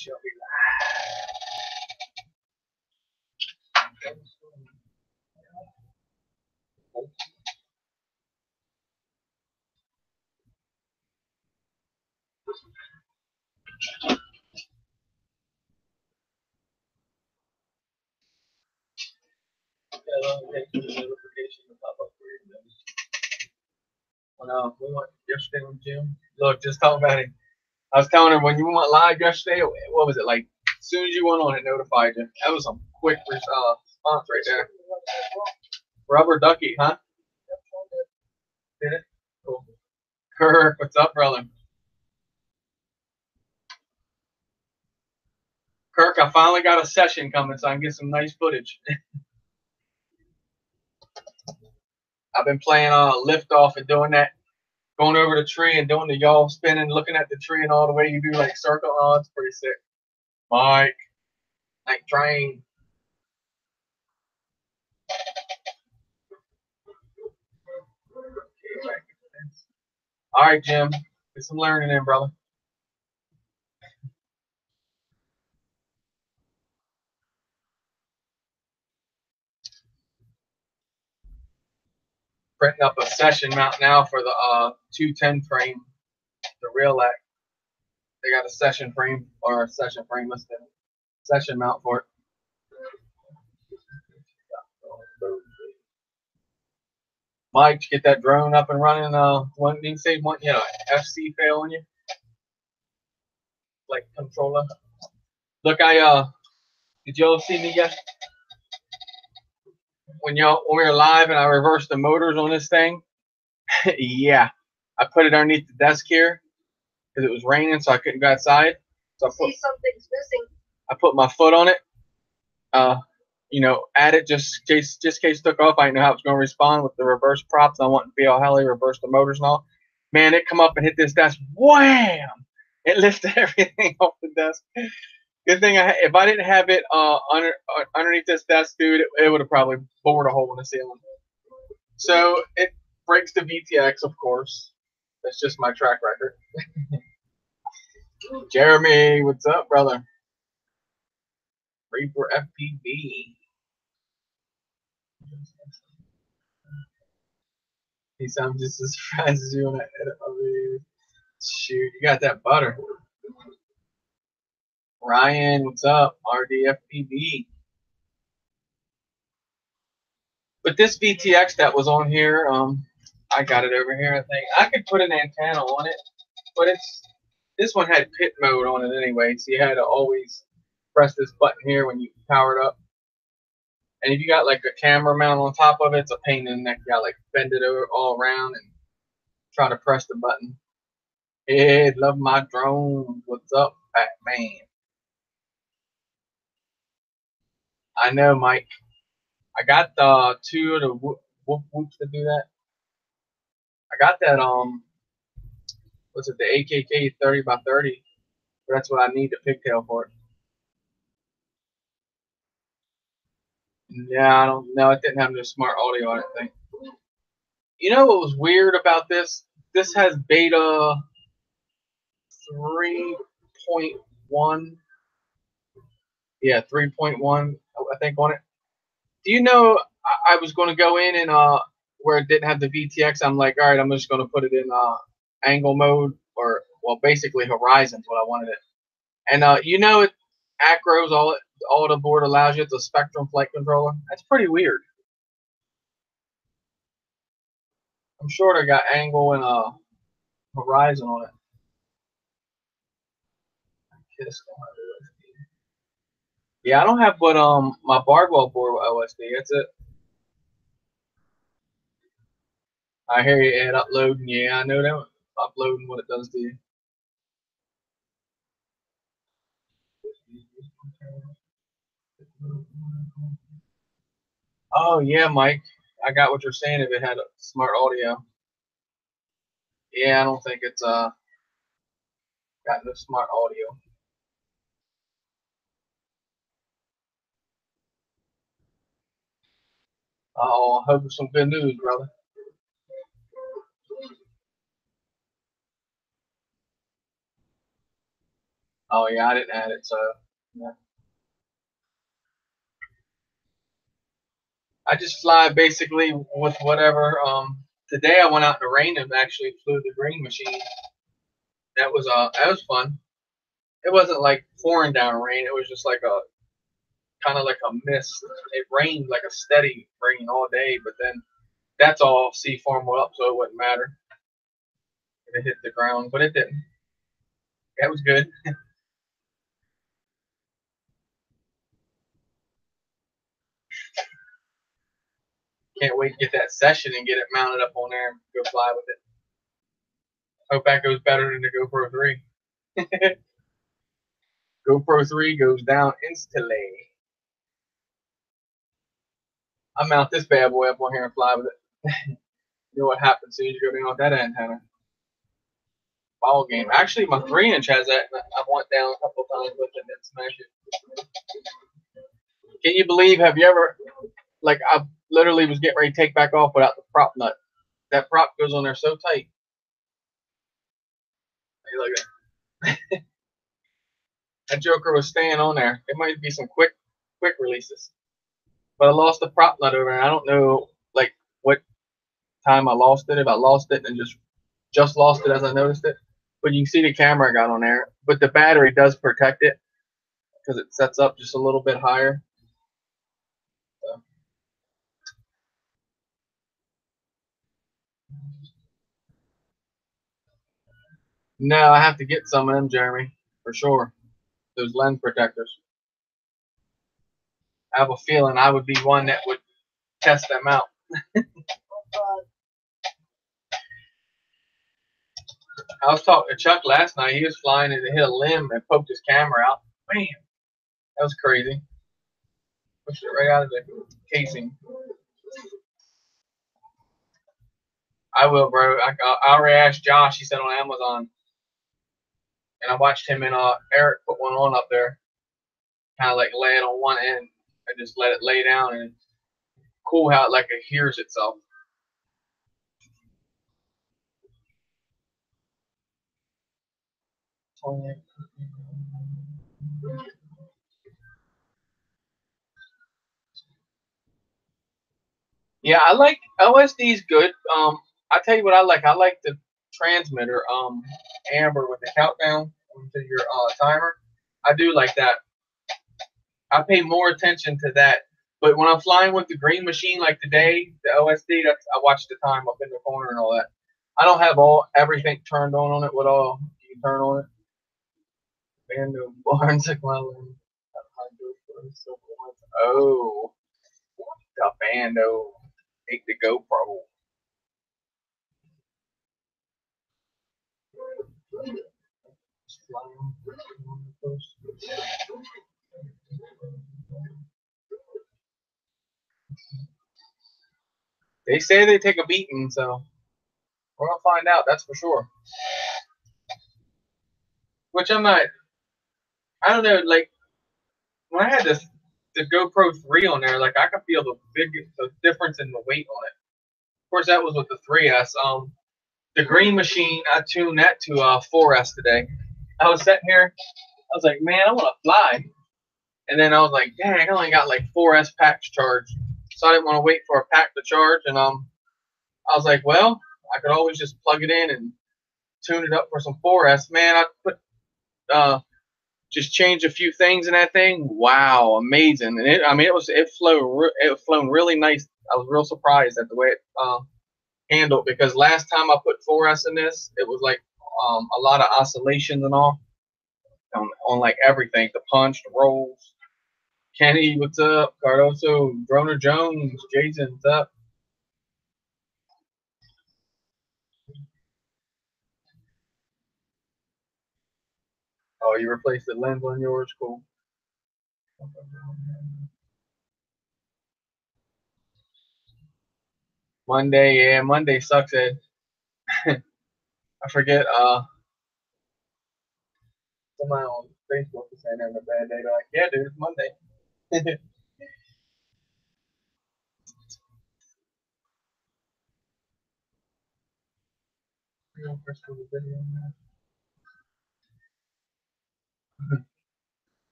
She'll be notification to pop up for you. When we went yesterday with Jim, look, just talking about it. I was telling her when you went live yesterday, what was it like? As soon as you went on, it notified you. That was some quick response right there. Rubber ducky, huh? Did it? Cool. Kirk, what's up, brother? Kirk, I finally got a session coming, so I can get some nice footage. I've been playing lift off and doing that, going over the tree and doing the yaw spinning, looking at the tree and all the way you do like circle. Oh, it's pretty sick. Mike, like train. All right, Jim, get some learning in, brother. Printing up a session mount now for the 210 frame, the real act. They got a session frame or a session frame listed. Session mount for it. Mike, get that drone up and running. One you say one, FC fail on you, like controller. Look, did y'all see me yet? When we were live and I reversed the motors on this thing, yeah, I put it underneath the desk here because it was raining, so I couldn't go outside. So I put, something's missing. I put my foot on it. At it just in case took off. I didn't know how it was going to respond with the reverse props. I want to be all helly, reverse the motors and all. Man, it come up and hit this desk. Wham! It lifted everything off the desk. Good thing if I didn't have it underneath this desk, dude, it would have probably bored a hole in the ceiling. So it breaks the VTX, of course. That's just my track record. Jeremy, what's up, brother? Reaper FPV. He sounds just as surprised as you when I edit my videos. Shoot, you got that butter. Ryan, what's up? RDFPV. But this VTX that was on here, I got it over here, I think. I could put an antenna on it, but this one had pit mode on it anyway, so you had to always press this button here when you power it up. And if you got like a camera mount on top of it, it's a pain in the neck. You gotta like bend it over all around and try to press the button. Hey, love my drone. What's up, Batman? I know, Mike. I got the two of the whoops to do that. I got that what's it, the AKK 30x30. That's what I need the pigtail for. Yeah, I don't know. It didn't have no smart audio, I don't think. You know what was weird about this? This has beta 3.1. Yeah, 3.1, I think, on it. Do you know I was going to go in and where it didn't have the VTX, I'm like, all right, I'm just going to put it in angle mode, or well, basically horizon's what I wanted it. And it Acros all the board allows you. It's a Spectrum flight controller. That's pretty weird. I'm sure they got angle and horizon on it. Yeah, I don't have but my Bardwell board with OSD. That's it. I hear you, Ed, uploading. Yeah, I know that. Uploading what it does to you. Oh yeah, Mike. I got what you're saying. If it had a smart audio. Yeah, I don't think it's got no smart audio. I hope it's some good news, brother. Oh yeah, I didn't add it, so yeah. I just fly basically with whatever. Today I went out in the rain and actually flew the green machine. That was fun. It wasn't like pouring down rain. It was just like a kind of like a mist. It rained like a steady rain all day, but then that's all sea form up, so it wouldn't matter if it hit the ground, but it didn't. That was good. Can't wait to get that session and get it mounted up on there and go fly with it. Hope that goes better than the GoPro 3. GoPro 3 goes down instantly. I mount this bad boy up on here and fly with it. You know what happens as soon as you go in on that antenna? Ball game. Actually, my 3-inch has that. I went down a couple times with it and smashed it. Can you believe? Have you ever, like, I literally was getting ready to take back off without the prop nut. That prop goes on there so tight. Hey, look at that. That joker was staying on there. It might be some quick releases. But I lost the prop nut over there. I don't know, like, what time I lost it. If I lost it and just lost it as I noticed it. But you can see the camera I got on there. But the battery does protect it because it sets up just a little bit higher. So. No, I have to get some of them, Jeremy, for sure. Those lens protectors. I have a feeling I would be one that would test them out. I was talking to Chuck last night. He was flying and hit a limb and poked his camera out. Man, that was crazy. Pushed it right out of the casing. I will, bro. I already asked Josh. He said on Amazon, and I watched him and Eric put one on up there. Kind of like lay it on one end and just let it lay down, and it's cool how it hears itself. Yeah, I like OSD's good. I tell you what I like. I like the transmitter, Amber with the countdown to your timer. I do like that. I pay more attention to that. But when I'm flying with the green machine, like today, the OSD, I watch the time up in the corner and all that. I don't have everything turned on it. What all you can turn on it? Bando Barnes McClellan. Oh, the Bando. Take the GoPro. They say they take a beating, so we're gonna find out. That's for sure. Which I'm not. I don't know. Like when I had the GoPro 3 on there, like I could feel the difference in the weight on it. Of course, that was with the 3S. The green machine, I tuned that to 4S today. I was sitting here. I was like, man, I want to fly. And then I was like, dang, I only got like 4S packs charged. So I didn't want to wait for a pack to charge. And I was like, well, I could always just plug it in and tune it up for some 4S. Man, I put just change a few things in that thing. Wow, amazing! And it flown really nice. I was real surprised at the way it handled because last time I put 4S in this, it was like a lot of oscillations and all on like everything, the punch, the rolls. Kenny, what's up? Cardoso, Droner Jones, Jason, what's up? Oh, you replaced the lens on yours, cool. Monday, yeah, Monday sucks. Ed. I forget. Somebody on Facebook was saying having a bad day. They're like, yeah, dude, it's Monday.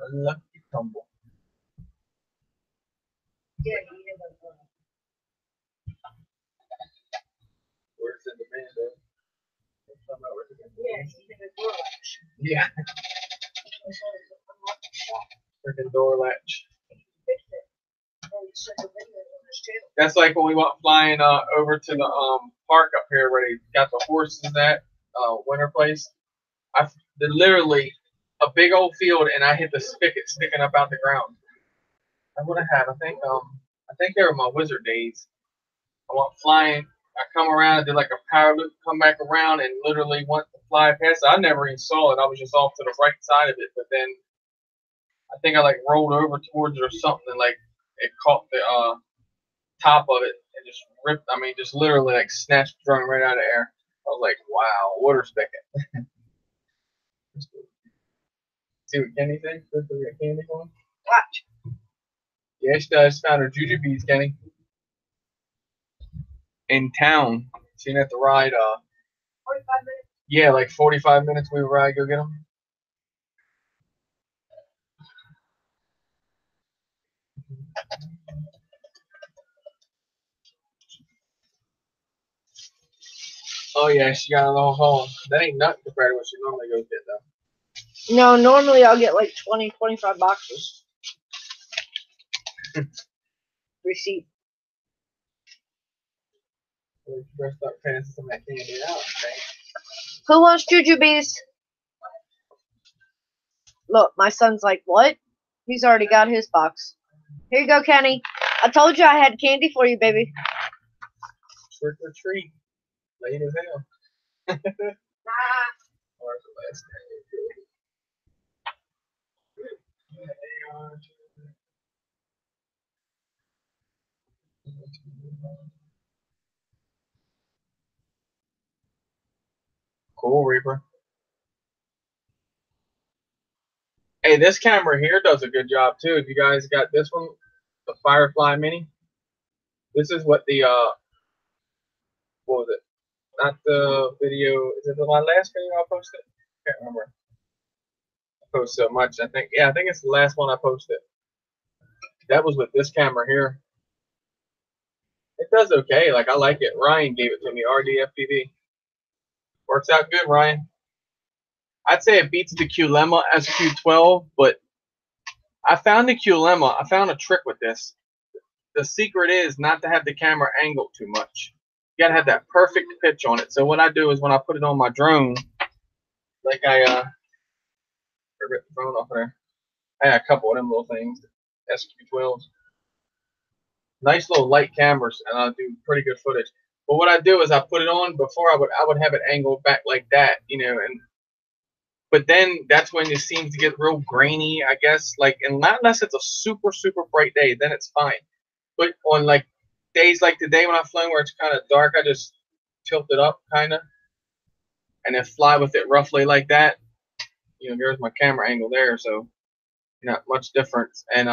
A lucky tumble. Yeah, Where's the demand at? yeah. Yeah. Freaking door latch. That's like when we went flying over to the park up here where they got the horses at Winter Place. They're literally a big old field, and I hit the spigot sticking up out the ground. I would have had. I think they were my wizard days. I went flying. I come around, I did like a power loop, come back around, and literally went to fly past it. I never even saw it. I was just off to the right side of it, but then I think I like rolled over towards it or something, and like it caught the top of it and just ripped. I mean, just literally like snatched the drone right out of the air. I was like, wow, water spigot. See what Kenny thinks? This is a candy one. Watch. Yeah, she does. Found her jujubes, Kenny. In town. She didn't have to ride. 45 minutes. Yeah, like 45 minutes we would ride, go get them. Oh yeah, she got a little hole. That ain't nothing compared to what she normally goes get though. No, normally I'll get like 20, 25 boxes. Receipt. Dressed up passing some of that candy out, okay? Who wants jujubes? Look, my son's like, what? He's already got his box. Here you go, Kenny. I told you I had candy for you, baby. Trick or treat. Late as hell. Nah. Or the last Cool, Reaper. Hey, this camera here does a good job too. If you guys got this one, the Firefly Mini. This is what the what was it? Not the video. Is it my last video I posted? I can't remember. I post so much. I think it's the last one I posted. That was with this camera here. It does okay. Like I like it. Ryan gave it to me. RDFPV. Works out good, Ryan. I'd say it beats the Qlemma SQ12, but I found the Qlemma. I found a trick with this. The secret is not to have the camera angled too much. You gotta have that perfect pitch on it. So what I do is when I put it on my drone, like I ripped the phone off of there. I had a couple of them little things, SQ12s. Nice little light cameras, and I do pretty good footage. But what I do is I put it on before I would have it angled back like that, and but then that's when it seems to get real grainy, I guess. Like, and not unless it's a super super bright day, then it's fine. But on like days like today when I'm flying where it's kind of dark, I just tilt it up kind of, and then fly with it roughly like that. There's my camera angle there, so not much difference. And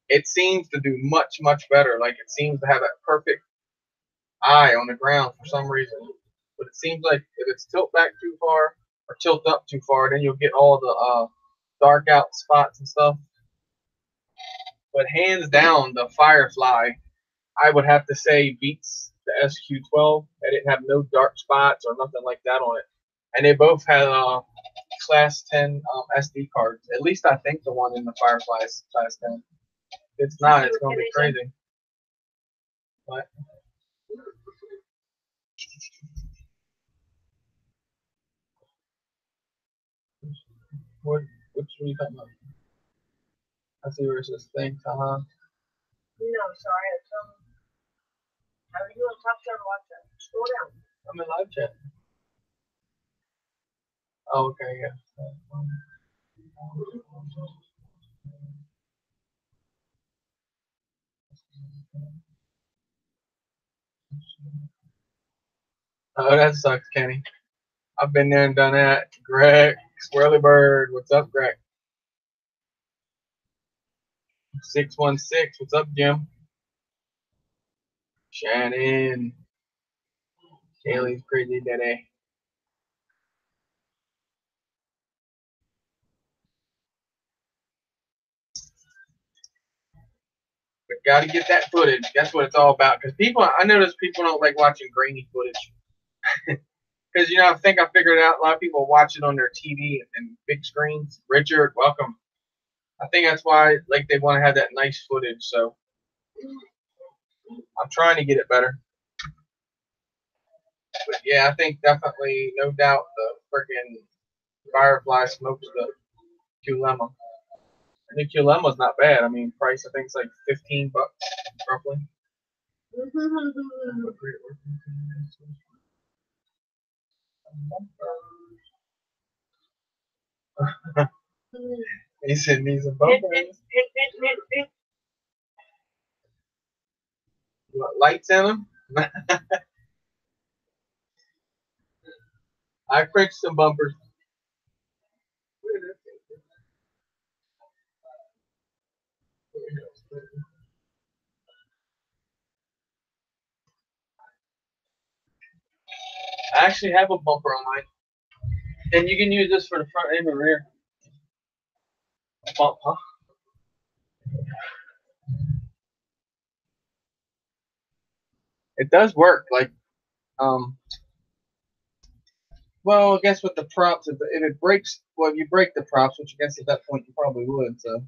it seems to do much much better. Like it seems to have that perfect eye on the ground for some reason. But it seems like if it's tilt back too far or tilt up too far, then you'll get all the dark out spots and stuff. But hands down, the Firefly, I would have to say, beats the SQ12. It didn't have no dark spots or nothing like that on it. And they both had Class 10 SD cards. At least I think the one in the Firefly is Class 10. If it's not, it's going to be crazy. But which are you talking about? I see where it says thanks, No, sorry. How are you on top server WhatsApp? Scroll down. I'm in live chat. Oh, okay, yeah. Oh, that sucks, Kenny. I've been there and done that. Greg, Squirrely Bird, what's up, Greg? 616, what's up, Jim? Shannon. Kaylee's crazy today. Got to get that footage. That's what it's all about. Because I notice people don't like watching grainy footage. Because, I think I figured it out. A lot of people watch it on their TV and big screens. Richard, welcome. I think that's why they want to have that nice footage. So I'm trying to get it better. But yeah, I think definitely, no doubt, the freaking Firefly smokes the Qlema. I think Qlema's not bad. I mean, price I think it's like $15 roughly. He said needs some bumpers. Lights in them. I crunched some bumpers. I actually have a bumper on mine. And you can use this for the front and the rear. Bump, huh? It does work. Well, I guess with the props, if it breaks, well, if you break the props, which I guess at that point you probably would. So,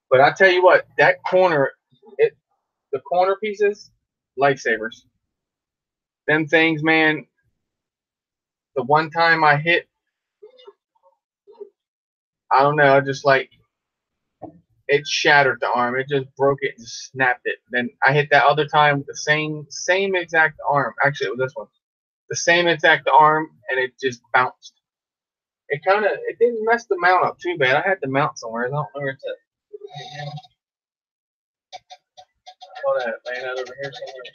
but I tell you what, that corner, the corner pieces, lifesavers. Them things, man. The one time I hit, I don't know, just it shattered the arm. It just broke it and snapped it. Then I hit that other time with the same exact arm. Actually, it was this one. The same exact arm, and it just bounced. It didn't mess the mount up too bad. I had the mount somewhere. I don't know where it's at. Oh, that laying out over here somewhere.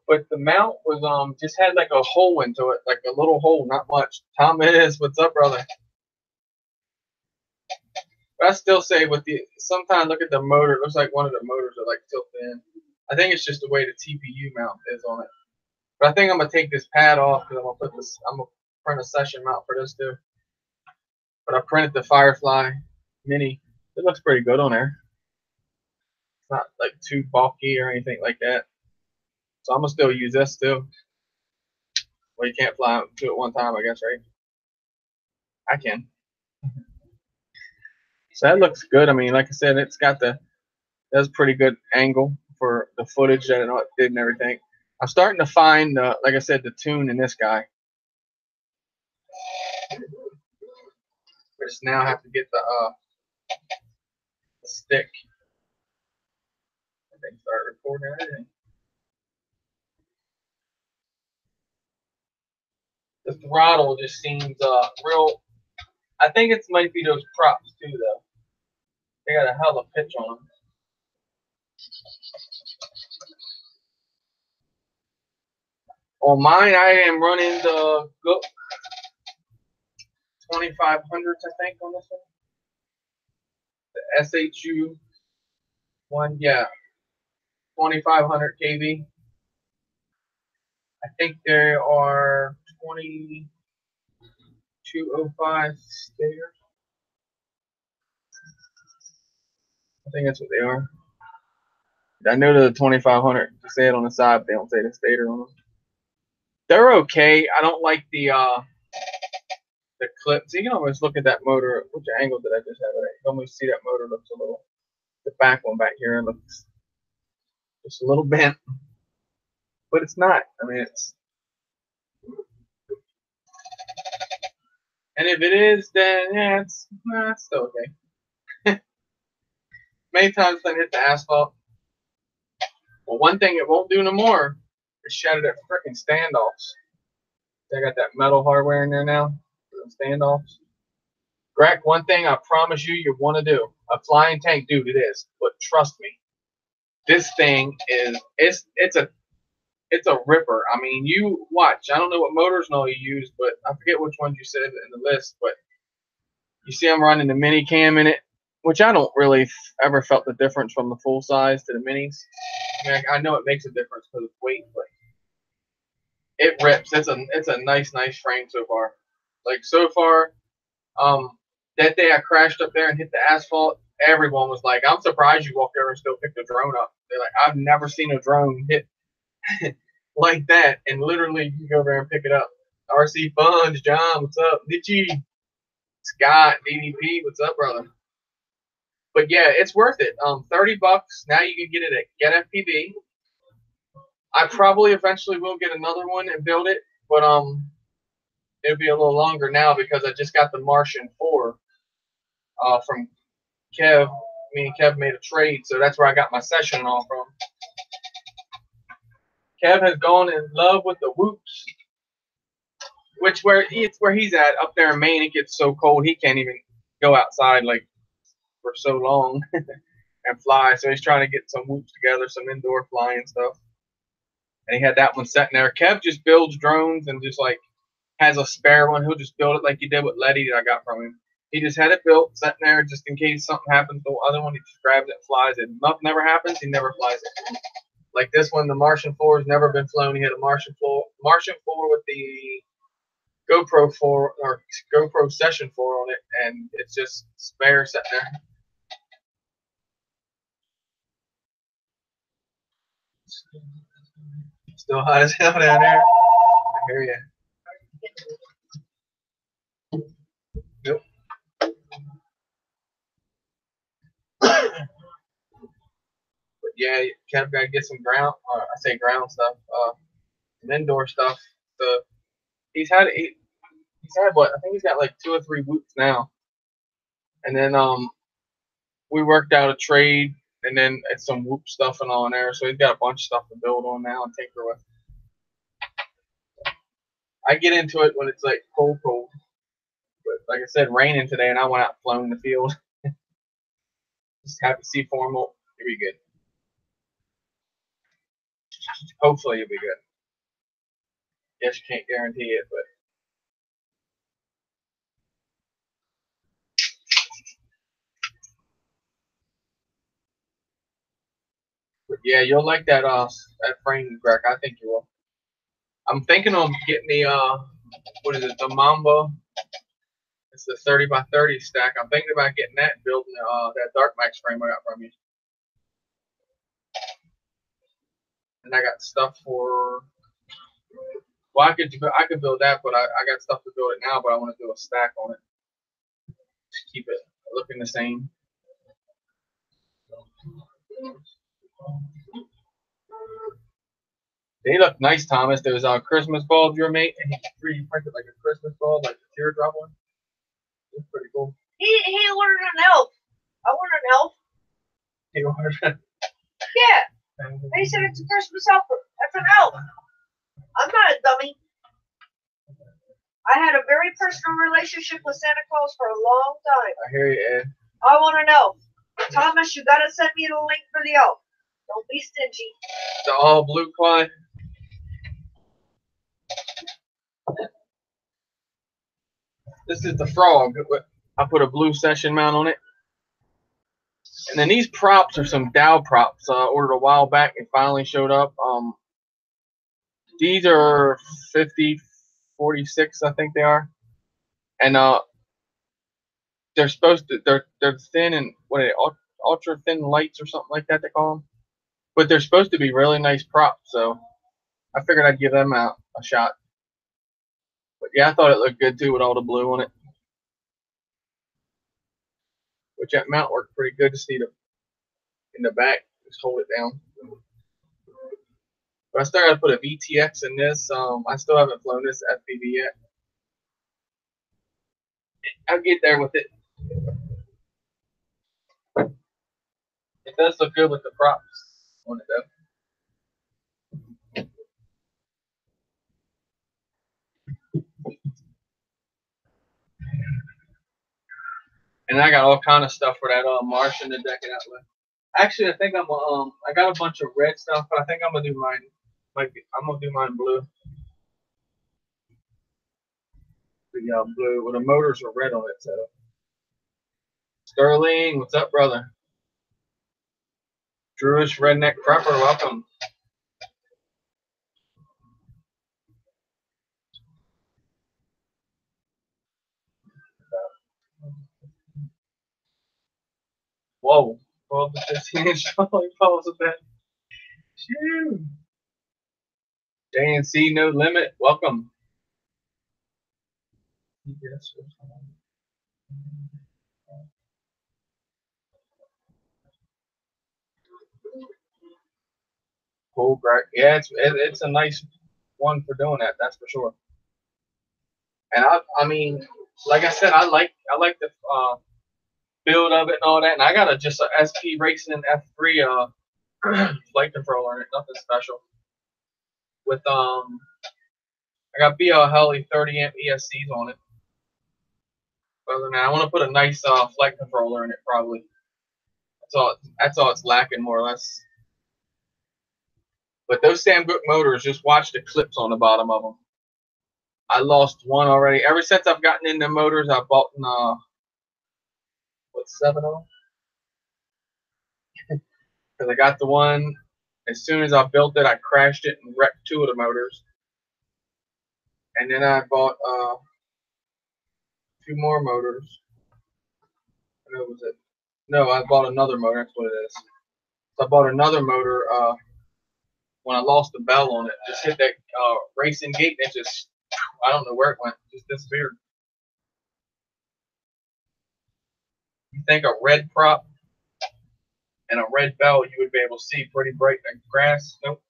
But the mount was just had like a hole into it, like a little hole, not much. Tom is, what's up, brother? But I still say sometimes look at the motor. It looks like one of the motors are tilted in. I think it's just the way the TPU mount is on it. But I think I'm gonna take this pad off because I'm gonna print a session mount for this too. But I printed the Firefly Mini. It looks pretty good on there. It's not too bulky or anything like that. So I'm gonna still use this too. Well, you can't fly two at one time, I guess, right? I can. So that looks good. I mean, like I said, that's a pretty good angle for the footage that it did and everything. I'm starting to find, like I said, the tune in this guy. I just now have to get the stick. I think start recording everything. The throttle just seems real. I think it might be those props too, though. They got a hell of a pitch on them. On mine, I am running the Gook 2500s, I think, on this one. The SHU one, yeah, 2500 kV. I think there are 2205 stators. I think that's what they are. I know they're the 2500. You say it on the side, but they don't say the stator on them. They're okay. I don't like the clips. You can almost look at that motor. Which angle did I just have it at? You can almost see that motor looks a little. The back one back here looks just a little bent, but it's not. I mean, it's. And if it is, then yeah, it's still okay. Many times I hit the asphalt. Well, one thing it won't do no more is shatter that freaking standoffs. I got that metal hardware in there now for the standoffs. Greg, one thing I promise you want to do. A flying tank, dude, it is. But trust me, this thing it's a ripper. I mean, you watch. I don't know what motors and all you use, but I forget which ones you said in the list. But you see I'm running the mini cam in it, which I don't really ever felt the difference from the full size to the minis. I mean, I know it makes a difference because of weight, but it rips. It's a nice frame so far. So far, that day I crashed up there and hit the asphalt, everyone was like, I'm surprised you walked over and still picked a drone up. They're like, I've never seen a drone hit like that. And literally, you go there and pick it up. RC Funds, John, what's up? Nichi, Scott, DDP, what's up, brother? But yeah, it's worth it. $30. Now you can get it at Get FPV. I probably eventually will get another one and build it, but it'll be a little longer now because I just got the Martian 4 from Kev. Me and Kev made a trade, so that's where I got my session and all from. Kev has gone in love with the whoops, it's where he's at up there in Maine. It gets so cold he can't even go outside like for so long and fly. So he's trying to get some whoops together, some indoor flying stuff. And he had that one sitting there. Kev just builds drones and just like has a spare one. He'll just build it like he did with Letty that I got from him. He just had it built, sitting there just in case something happens to the other one. He just grabs it and flies it. If nothing never happens, he never flies it. Like this one, the Martian 4 has never been flown. He had a Martian 4 with the GoPro 4 or GoPro Session 4 on it, and it's just spare sitting there. Still hot as hell down there. I hear you. Yep. But yeah, Kev got to get some ground. I say ground stuff. Some indoor stuff. He's had what? I think he's got like 2 or 3 whoops now. And then we worked out a trade, and then it's some whoop stuff and all in there. So he's got a bunch of stuff to build on now and tinker with. I get into it when it's like cold. But like I said, raining today, and I went out and flown in the field. Just have to see formal. It'll be good. Hopefully it'll be good. Guess you can't guarantee it, but yeah, you'll like that frame, Greg. I think you will. I'm thinking of getting the what is it, the Mamba? It's the 30x30 stack. I'm thinking about getting that and building that Dark Max frame I got from you. And I got stuff for. Well, I could build that, but I got stuff to build it now. But I want to do a stack on it. Just keep it looking the same. They look nice, Thomas. Those Christmas bulbs you made, and he 3D printed like a Christmas bulb, like the teardrop one. It's pretty cool. He ordered an elf. I ordered an elf. He ordered it. Yeah. They said it's a Christmas elf. That's an elf. I'm not a dummy. I had a very personal relationship with Santa Claus for a long time. I hear you, Ed. I want an elf. Thomas, you gotta send me the link for the elf. Don't be stingy. The all blue Clyde. This is the frog. I put a blue session mount on it. And then these props are some Dow props I ordered a while back and finally showed up. These are 5046, I think they are. And they're supposed to they're thin and what are they, ultra thin lights or something like that they call them. But they're supposed to be really nice props, so I figured I'd give them a shot. But yeah, I thought it looked good too with all the blue on it. Which that mount worked pretty good. Just need in the back, just hold it down. But I still got to put a VTX in this. I still haven't flown this FPV yet. I'll get there with it. It does look good with the props on it though. And I got all kind of stuff for that Martian to deck it out with. Actually, I think I got a bunch of red stuff, but I think I'm gonna do mine. I'm gonna do mine blue. The blue, well, the motors are red on it. So, Sterling, what's up, brother? Drewish Redneck Prepper, welcome. Whoa. 12 to 15 inch trolley poles of that. Shoo. JNC No Limit, welcome. Yes. Cool, great. Yeah, it's a nice one for doing that. That's for sure. And I mean, like I said, I like the build of it and all that. And I got just a SP Racing F3 flight controller in it, nothing special. With I got BL Heli 30 amp ESCs on it. Other than that, I want to put a nice flight controller in it probably. That's all it's lacking more or less. But those Sam Cooke motors, just watch the clips on the bottom of them. I lost one already. Ever since I've gotten into motors, I bought what, 7 of them? Because I got the one, as soon as I built it, I crashed it and wrecked 2 of the motors. And then I bought 2 more motors. What was it? No, I bought another motor. That's what it is. So I bought another motor when I lost the bell on it. Just hit that racing gate and it just, I don't know where it went. Just disappeared. You think a red prop and a red bell you would be able to see pretty bright in the grass? Nope.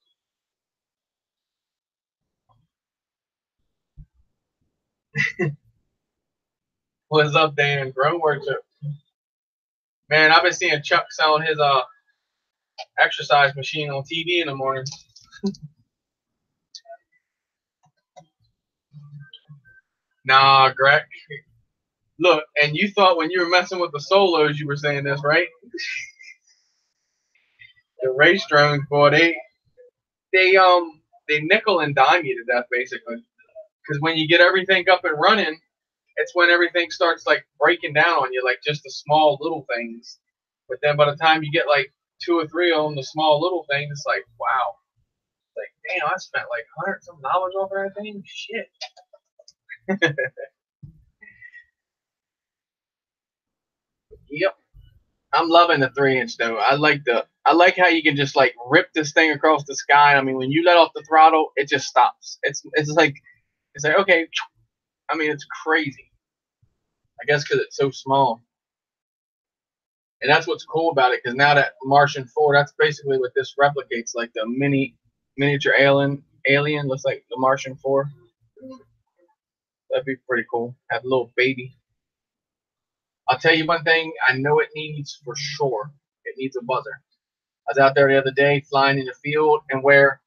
What's up, Dan? Grown Worship. Man, I've been seeing Chuck selling his exercise machine on TV in the morning. Nah, Greg. Look, and you thought when you were messing with the solos, you were saying this, right? The race drones, boy, they nickel and dime you to death, basically. Because when you get everything up and running, it's when everything starts like breaking down on you, like just the small little things. But then by the time you get like 2 or 3 of them, the small little things, it's like, wow. It's like, damn, I spent like $100-some over that thing. Shit. Yep. I'm loving the 3-inch though. I like how you can just like rip this thing across the sky. I mean, when you let off the throttle, it just stops. It's like okay. I mean, it's crazy. I guess because it's so small. And that's what's cool about it. Because now that Martian 4, that's basically what this replicates, like the miniature alien looks like the Martian 4. That'd be pretty cool. Have a little baby. I'll tell you one thing. I know it needs for sure. It needs a buzzer. I was out there the other day flying in the field, and where,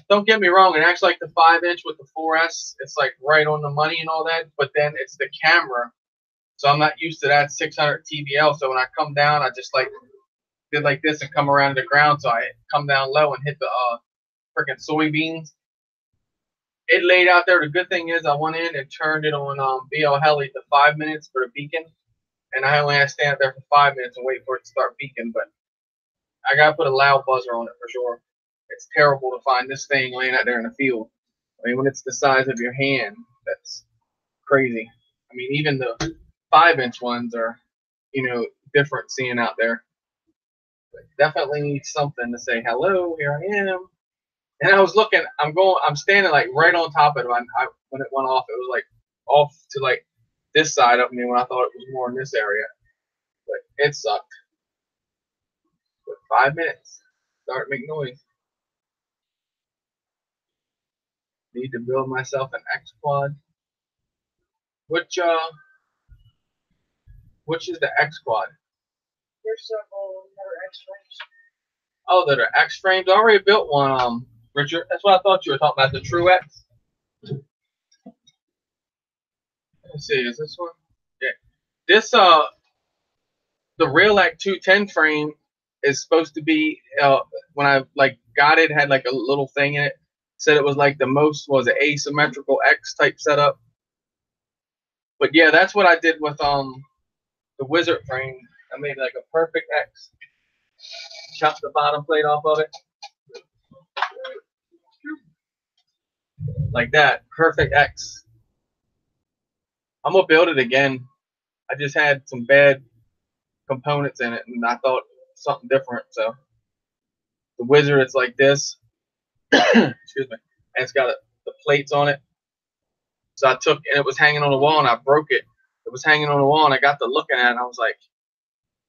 don't get me wrong, it acts like the 5-inch with the 4S. It's like right on the money and all that, but then it's the camera. So I'm not used to that 600 TBL. So when I come down, I just like did like this and come around the ground. So I come down low and hit the freaking soybeans. It laid out there. The good thing is I went in and turned it on BL Heli to 5 minutes for the beacon. And I only had to stand there for 5 minutes and wait for it to start beacon. But I got to put a loud buzzer on it for sure. It's terrible to find this thing laying out there in the field. I mean, when it's the size of your hand, that's crazy. I mean, even the 5-inch ones are, different seeing out there. But definitely need something to say, hello, here I am. And I was looking, I'm standing like right on top of it. When it went off, it was like off to like this side of me when I thought it was more in this area. But it sucked. But 5 minutes, start making noise. Need to build myself an X Quad. Which is the X Quad? There's several more X-frames. Oh, that are X frames. I already built one, Richard. That's what I thought you were talking about, the True X. Let's see, is this one? Yeah. This the Real-Act 210 frame is supposed to be when I like got it, had like a little thing in it. Said it was like the most asymmetrical X type setup. But yeah, that's what I did with the Wizard frame. I made like a perfect X. Chopped the bottom plate off of it. Like that. Perfect X. I'm gonna build it again. I just had some bad components in it, and I thought something different. So the Wizard, it's like this. Excuse me. And it's got the plates on it. So I took, and it was hanging on the wall, and I broke it. It was hanging on the wall, and I got to looking at it, and I was like,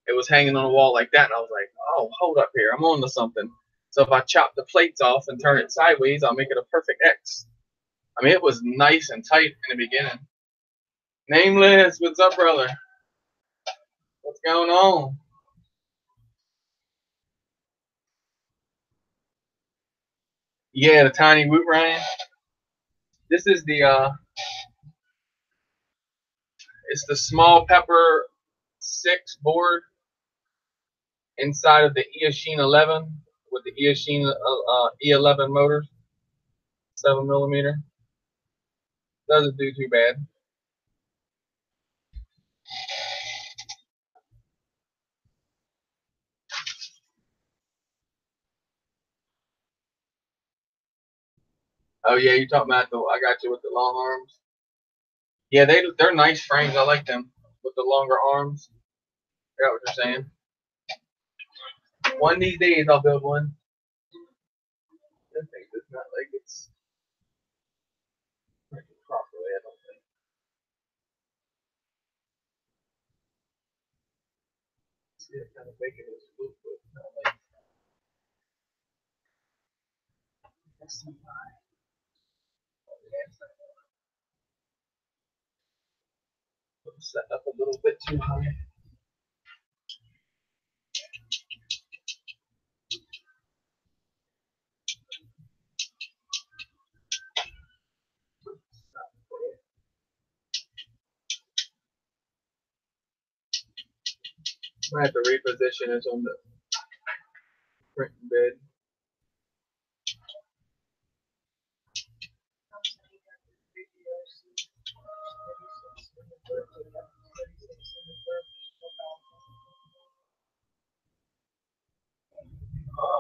it was hanging on the wall like that, and I was like, oh, hold up here, I'm on to something. So if I chop the plates off and turn it sideways, I'll make it a perfect X. I mean, it was nice and tight in the beginning. Nameless, what's up, brother? What's going on? Yeah, the tiny Woot Ryan. This is the it's the Small Pepper 6 board inside of the Eachine 11 with the Eachine E11 motors, 7mm. Doesn't do too bad. Oh yeah, you talking about the? I got you with the long arms. Yeah, they're nice frames. I like them with the longer arms. I got what you're saying. One of these days I'll build one. This thing does not like it's working properly. I don't think. See, it's kind of making this loop, but not like that's too high. Set up a little bit too high. I have to reposition this on the printing bed.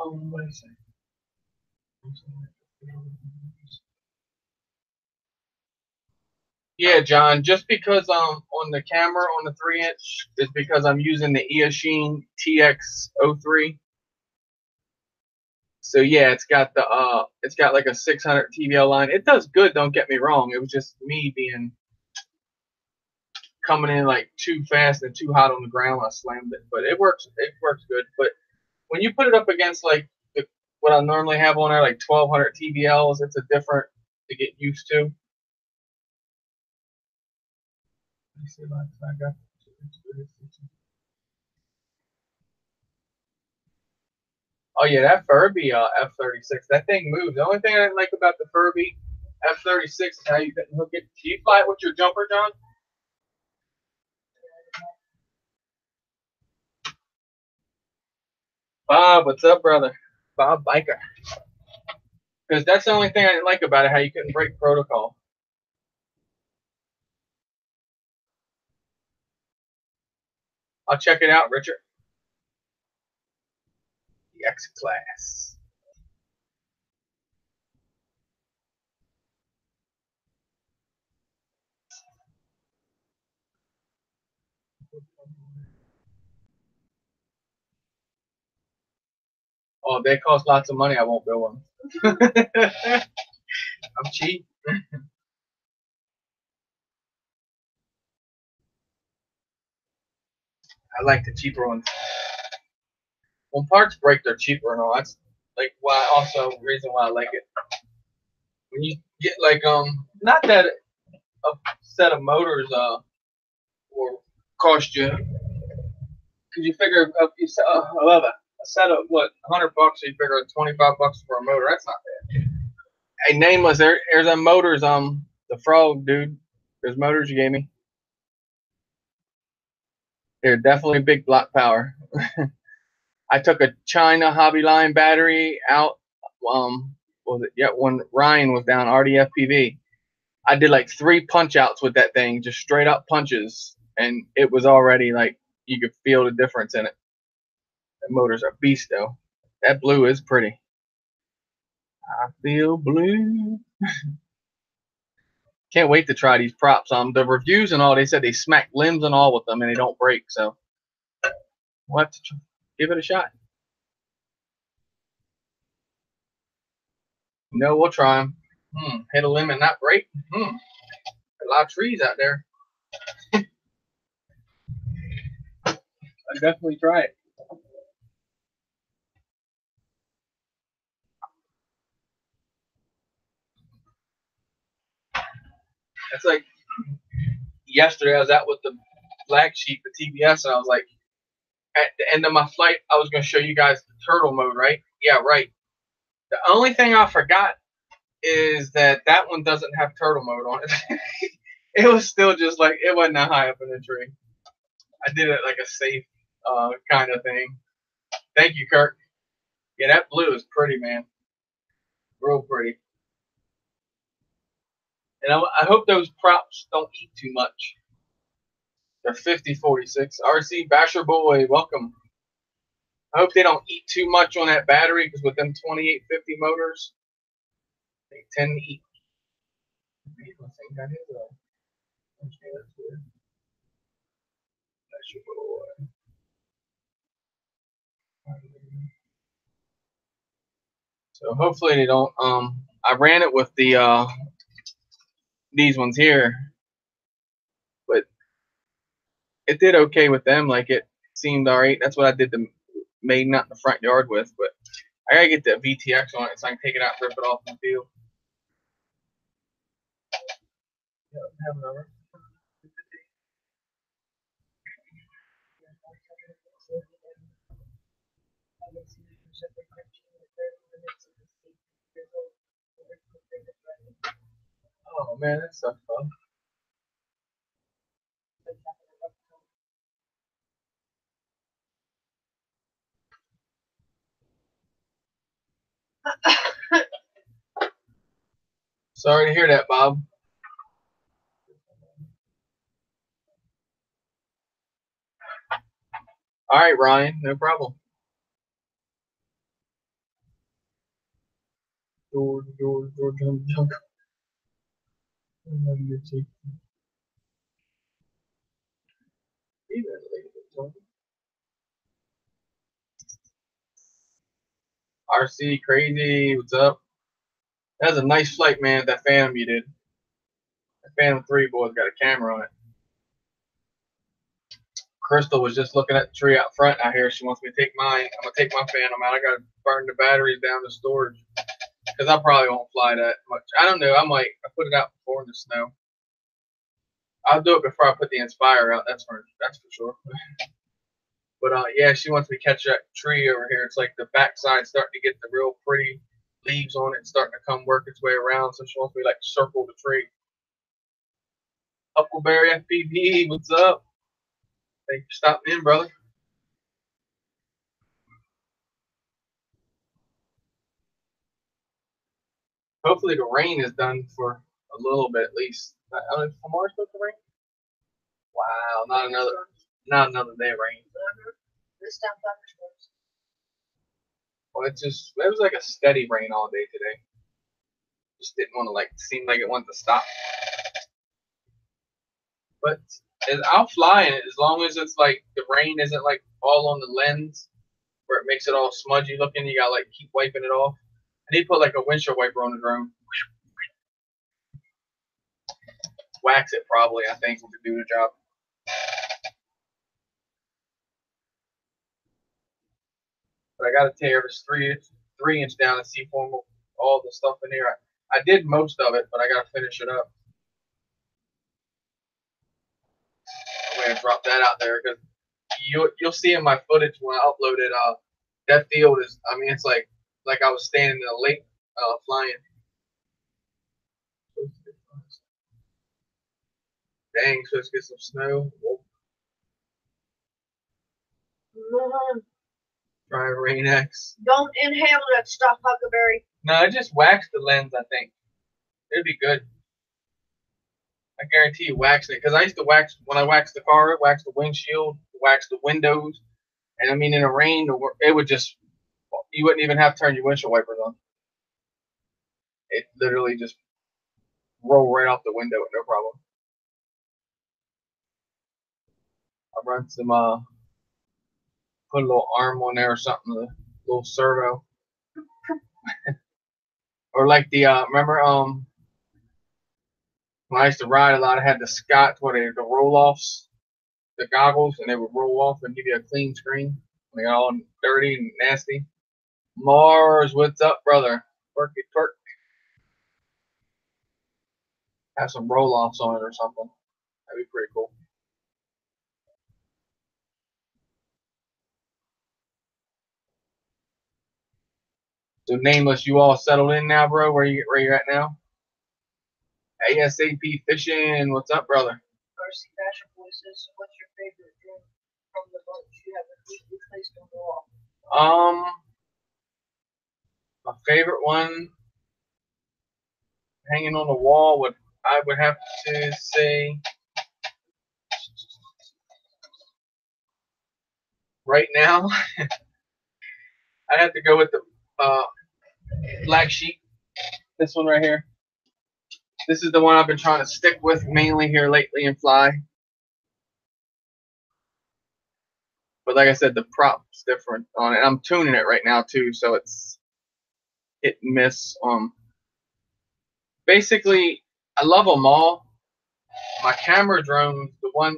What is it? Yeah, John. Just because on the camera on the 3" is because I'm using the Eachine TX03. So yeah, it's got like a 600 TVL line. It does good. Don't get me wrong. It was just me coming in like too fast and too hot on the ground when I slammed it. But it works. It works good. But when you put it up against like what I normally have on there, like 1200 TVLs, it's a different to get used to. Oh yeah, that Furby F-36, that thing moves. The only thing I didn't like about the Furby F-36 is how you couldn't hook it. Do you fly it with your jumper, John? Bob, what's up, brother? Bob Biker. Because that's the only thing I didn't like about it, how you couldn't break protocol. I'll check it out, Richard. The X-Class. Oh, they cost lots of money. I won't build one. I'm cheap. I like the cheaper ones. When parts break, they're cheaper and all. That's like why also reason why I like it. When you get like not that a set of motors will cost you, because you figure if you a set of what $100, you figure $25 for a motor. That's not bad. Hey, Nameless, there's them motors. The Frog dude. There's motors you gave me. They're definitely big block power. I took a China Hobby Line battery out. Was it? Yeah, when Ryan was down RDFPV, I did like 3 punch outs with that thing, just straight up punches, and it was already like you could feel the difference in it. The motors are beast though. That blue is pretty. I feel blue. Can't wait to try these props. The reviews and all, they said they smack limbs and all with them and they don't break. So We'll have to give it a shot. No, we'll try them. Hit a limit, not break. A lot of trees out there. I'll definitely try it. It's like yesterday I was out with the flag sheep, the TBS, and I was like, at the end of my flight, I was going to show you guys the turtle mode, right? Yeah, right. The only thing I forgot is that one doesn't have turtle mode on it. It was still just like, it wasn't that high up in the tree. I did it like a safe kind of thing. Thank you, Kirk. Yeah, that blue is pretty, man. Real pretty. And I hope those props don't eat too much. They're 5046. RC Basher Boy, welcome. I hope they don't eat too much on that battery because with them 2850 motors, they tend to eat. So hopefully they don't. I ran it with the these ones here, but it did okay with them. Like it seemed alright. That's what I did the maiden out in the front yard with. But I gotta get the VTX on it so I can take it out and rip it off in the field. Have another. Oh man, that's so fun. Sorry to hear that, Bob. All right, Ryan, no problem. George. RC crazy, what's up? That was a nice flight, man. That Phantom you did. That Phantom 3 boy's got a camera on it. Crystal was just looking at the tree out front out here. She wants me to take mine. I'm gonna take my Phantom out. I gotta burn the batteries down to storage because I probably won't fly that much. I don't know. I might. I put it out before in the snow. I'll do it before I put the Inspire out. That's for sure. But yeah, she wants me to catch that tree over here. It's like the backside starting to get the real pretty leaves on it, starting to come work its way around. So she wants me to like circle the tree. Huckleberry FPV, what's up? Thanks for stopping in, brother. Hopefully the rain is done for a little bit at least. Is tomorrow supposed to rain? Wow, not another day of rain. This time thunderstorms. Well, it was like a steady rain all day today. Just didn't want to seem like it wanted to stop. But I'll fly in it as long as it's like the rain isn't like all on the lens where it makes it all smudgy looking. You gotta like keep wiping it off. I need to put like a windshield wiper on the drone. Wax it probably, I think, would do the job. But I gotta tear this 3-inch down and see all the stuff in here. I did most of it, but I gotta finish it up. I'm gonna drop that out there because you'll see in my footage when I upload it. That field is, I mean, it's like I was standing in a lake flying. Dang, supposed to get some snow. Try Rain X. Don't inhale that stuff, Huckleberry. No, I just waxed the lens, I think. It'd be good. I guarantee you waxing it. Because I used to wax, when I waxed the car, wax the windshield, wax the windows. And I mean, in the rain, it would just, you wouldn't even have to turn your windshield wipers on. It literally just roll right off the window with no problem. I'll run some put a little arm on there or something, a little servo. Or like the remember when I used to ride a lot, I had the Scott, the roll-offs, the goggles, and they would roll off and give you a clean screen. They got all dirty and nasty. Mars, what's up, brother? Twerky twerk. Have some roll-offs on it or something. That'd be pretty cool. So Nameless, you all settled in now, bro? Where you at now? ASAP Fishing, what's up, brother? Darcy Basher Boy says, what's your favorite drink from the bunch you have immediately placed on the wall? My favorite one hanging on the wall I would have to say right now I'd have to go with the Black Sheep. This one right here. This is the one I've been trying to stick with mainly here lately in fly. But like I said, the prop's different on it. I'm tuning it right now too, so it's hit and miss. Basically, I love them all. My camera drone, the one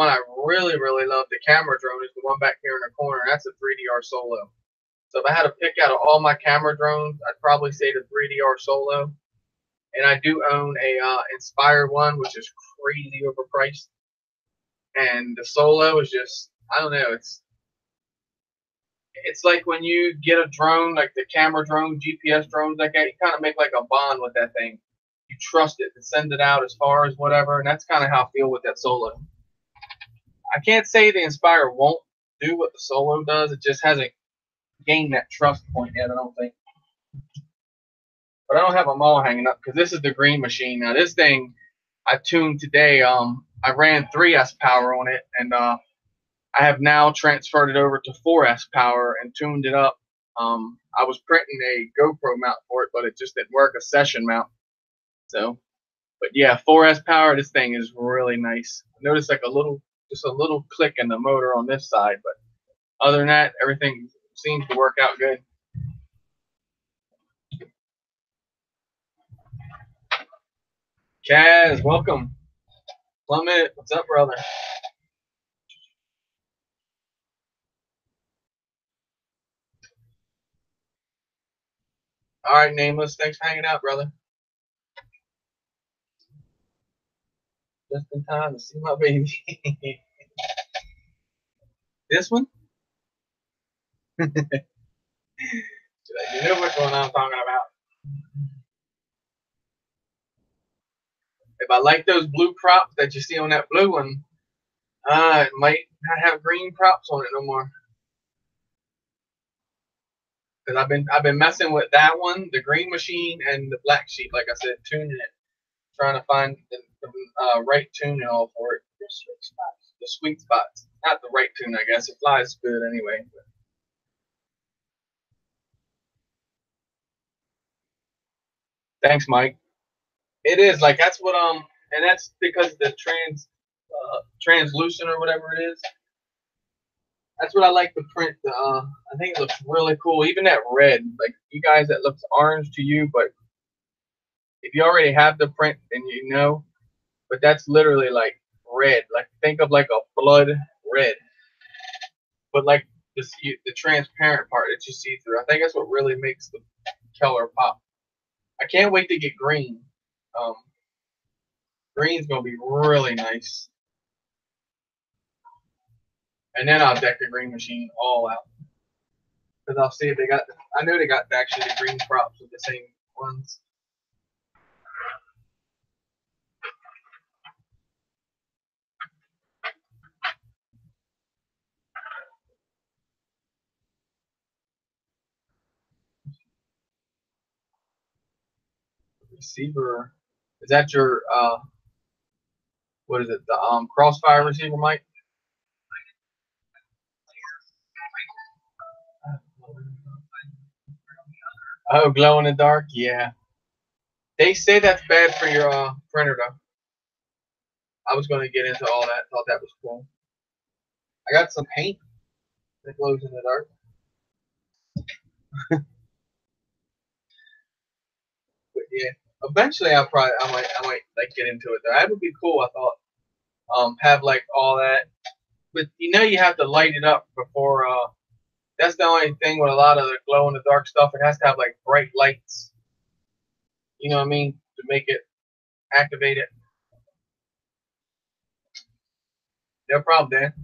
I really love, the camera drone is the one back here in the corner. That's a 3DR Solo. So if I had to pick out of all my camera drones, I'd probably say the 3DR Solo. And I do own a Inspire one, which is crazy overpriced. And the Solo is just, I don't know, it's like when you get a drone, like the camera drone, GPS drones like that, you kind of make like a bond with that thing. You trust it to send it out as far as whatever, and that's kind of how I feel with that Solo. I can't say the Inspire won't do what the Solo does. It just hasn't gained that trust point yet, I don't think. But I don't have them all hanging up because this is the Green Machine. Now this thing I tuned today. I ran 3S power on it, and I have now transferred it over to 4S power and tuned it up. I was printing a GoPro mount for it, but it just didn't work, a session mount. So, but yeah, 4S power. This thing is really nice. I noticed like just a little click in the motor on this side, but other than that, everything seems to work out good. Chaz, welcome. Plummet, what's up, brother? All right, Nameless, thanks for hanging out, brother. Just in time to see my baby. This one? You know which one I'm talking about. If I like those blue props that you see on that blue one, it might not have green props on it no more. Because I've been messing with that one, the Green Machine, and the Black Sheep. Like I said, tuning it, trying to find the right tune and all for it. The sweet spots. The sweet spots, not the right tune, I guess. It flies good anyway. But. Thanks, Mike. It is like that's what and that's because the translucent or whatever it is. That's what I like to print. I think it looks really cool. Even that red, like you guys, that looks orange to you, but if you already have the print, then you know. But that's literally like red. Like think of like a blood red, but like the transparent part that you see through. I think that's what really makes the color pop. I can't wait to get green. Green's gonna be really nice. And then I'll deck the Green Machine all out. Because I'll see if they got, I know they got actually the green props with the same ones. Receiver, is that your, what is it, the Crossfire receiver, Mike? Oh, glow in the dark, yeah. They say that's bad for your printer, though. I was going to get into all that. Thought that was cool. I got some paint. It glows in the dark. But yeah, eventually I might like get into it. Though that would be cool. I thought have like all that, but you have to light it up before. That's the only thing with a lot of the glow in the dark stuff. It has to have like bright lights. You know what I mean, to make it activate it. No problem, Dan.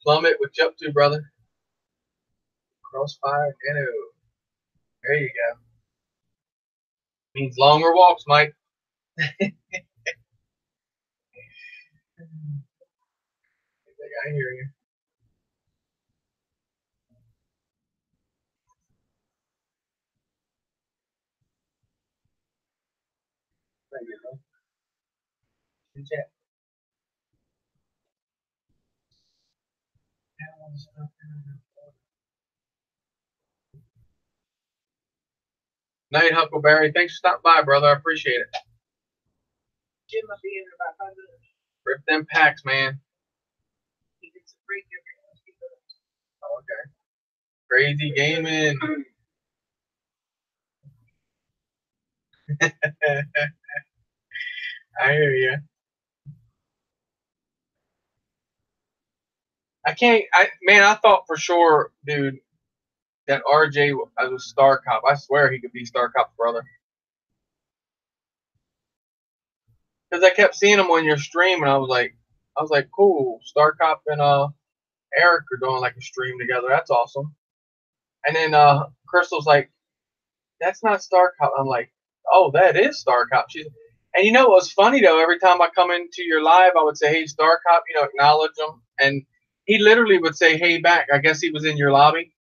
Plummet, what you up to, brother? Crossfire, Nano. There you go. Means longer walks, Mike. I hear you. There you go. Good chat. Night, Huckleberry. Thanks for stopping by, brother. I appreciate it. Jim must be in about 5 minutes. Rip them packs, man. He gets a break every 2 minutes. Oh, okay. Crazy gaming. I hear you. I thought for sure, dude, that RJ was Star Cop. I swear he could be Star Cop's brother. Because I kept seeing him on your stream, and I was like, cool. Star Cop and Eric are doing like a stream together. That's awesome. And then Crystal's like, that's not Star Cop. I'm like, oh, that is Star Cop. And you know what was funny though? Every time I come into your live, I would say, hey, Star Cop, acknowledge him, and he literally would say, hey, back. I guess he was in your lobby.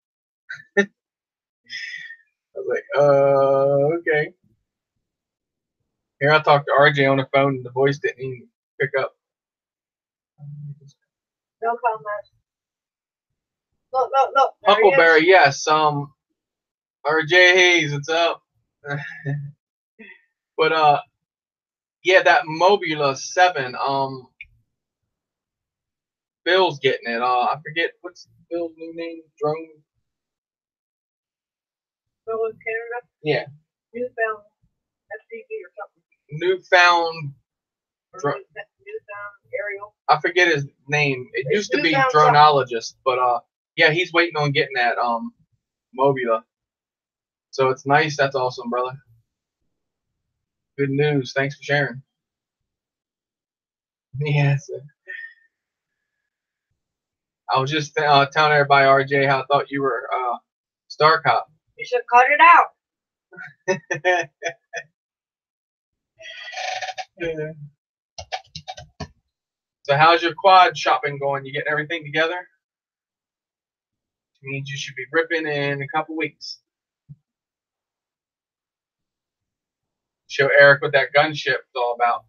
I was like, okay. Here I talked to RJ on the phone, and the voice didn't even pick up. No comment. Look. Huckleberry, yes. RJ Hayes, what's up? But yeah, that Mobula 7. Bill's getting it. I forget what's Bill's new name. Drone. Bill in Canada. Yeah. Newfound FPV or something. Newfound aerial. I forget his name. It used to be dronologist, but yeah, he's waiting on getting that Mobula. So it's nice. That's awesome, brother. Good news. Thanks for sharing. Yes. I was just telling everybody, RJ, how I thought you were Star Cop. You should cut it out. Yeah. So how's your quad shopping going? You getting everything together? It means you should be ripping in a couple weeks. Show Eric what that gunship is all about.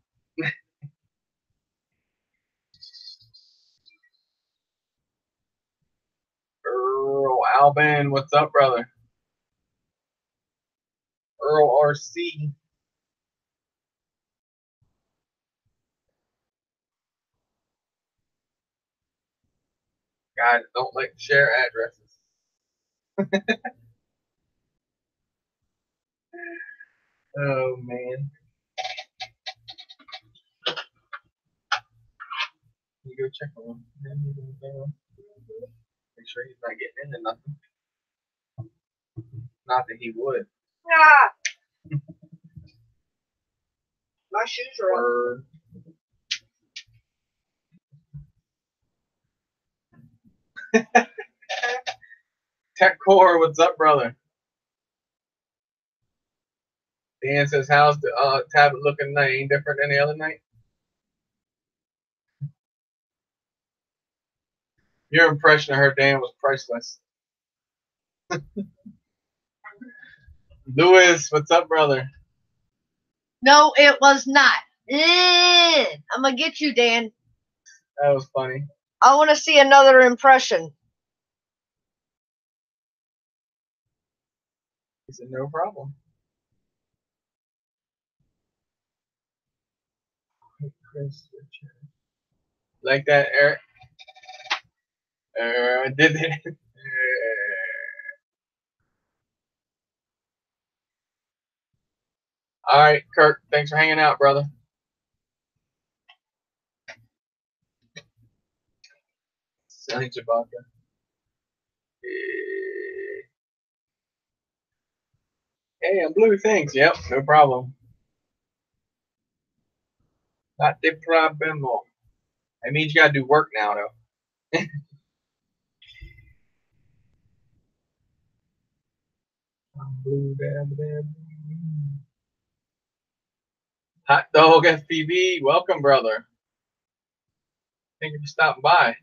Earl Albin, what's up, brother? Earl RC. Guys, don't like to share addresses. Oh, man. You go check on him. Make sure he's not getting into nothing. Not that he would. Ah. My shoes are up. Tech Core, what's up, brother? Dan says, how's the tablet looking tonight? Ain't different than the other night? Your impression of her, Dan, was priceless. Lewis, what's up, brother? No, it was not. I'm going to get you, Dan. That was funny. I want to see another impression. He said, no problem. Chris, like that, Eric? Did it? All right, Kirk. Thanks for hanging out, brother. Sonny Chewbacca. Hey, I'm blue. Thanks. Yep, no problem. Not the problemo. That means you gotta do work now, though. I'm blue, damn. Hot Dog FPV, welcome, brother. Thank you for stopping by.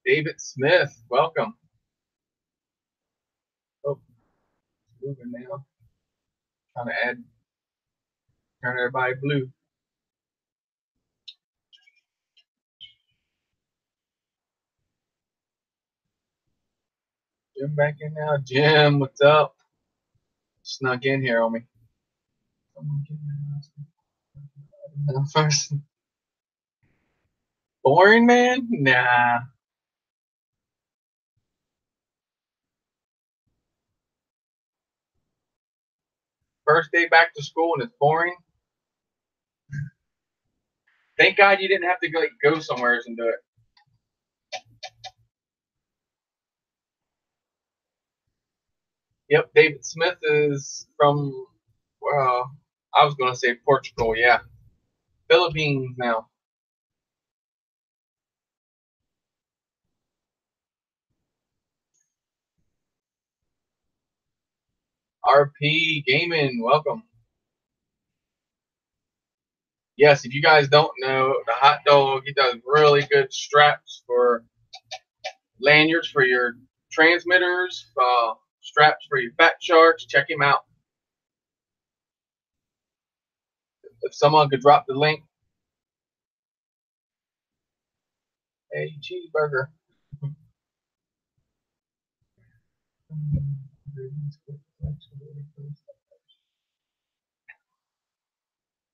David Smith, welcome. Oh, moving now. Trying to turn everybody blue. Jim back in now. Jim, what's up? Snuck in here on me. First. Boring, man? Nah. First day back to school and it's boring. Thank God you didn't have to go somewhere and do it. Yep, David Smith is from, well, I was going to say Portugal, yeah. Philippines now. RP Gaming, welcome. Yes, if you guys don't know, the Hot Dog, he does really good straps for lanyards for your transmitters, straps for your Fat Sharks. Check him out. If someone could drop the link. Hey, cheeseburger.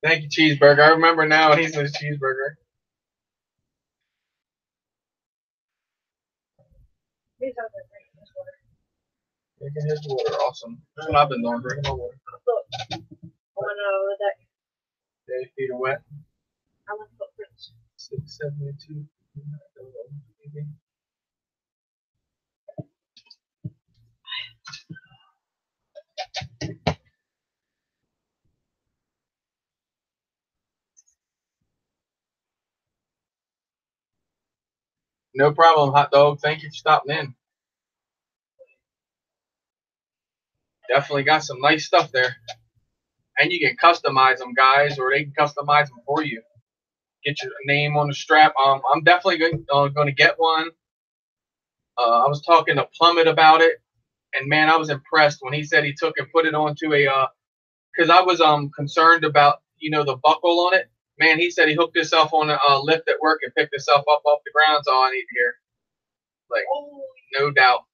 Thank you, cheeseburger. I remember now when he says cheeseburger. These are the great water. Drinking his water, awesome. That's what I've been doing, drinking my water. Look, I want to know that. Daddy feet are wet. I want footprints. 672. No problem, Hot Dog. Thank you for stopping in. Definitely got some nice stuff there. And you can customize them, guys, or they can customize them for you. Get your name on the strap. I'm definitely going to get one. I was talking to Plummet about it, and man, I was impressed when he said he took and put it onto a. Because I was concerned about the buckle on it. Man, he said he hooked himself on a lift at work and picked himself up off the ground. That's all I need to hear. Like, no doubt.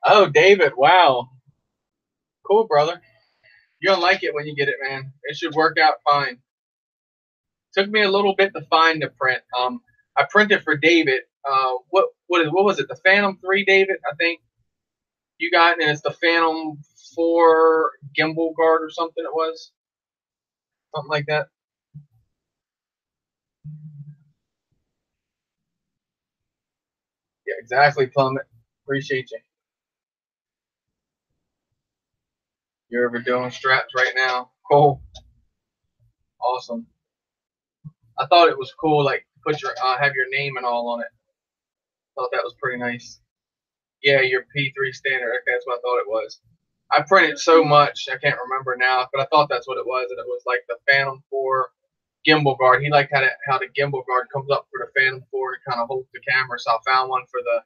Oh, David, wow. Cool, brother. You're going to like it when you get it, man. It should work out fine. Took me a little bit to find the print. I printed for David. What was it? The Phantom 3, David, I think you got, and it's the Phantom 4 gimbal guard or something it was. Something like that. Yeah, exactly, Plummet. Appreciate you. You're ever doing straps right now? Cool. Awesome. I thought it was cool, like put your have your name and all on it. Thought that was pretty nice. Yeah, your P3 standard. Okay, that's what I thought it was. I printed so much I can't remember now, but I thought that's what it was, and it was like the Phantom 4 gimbal guard. He liked how the gimbal guard comes up for the Phantom 4 and kind of holds the camera. So I found one for the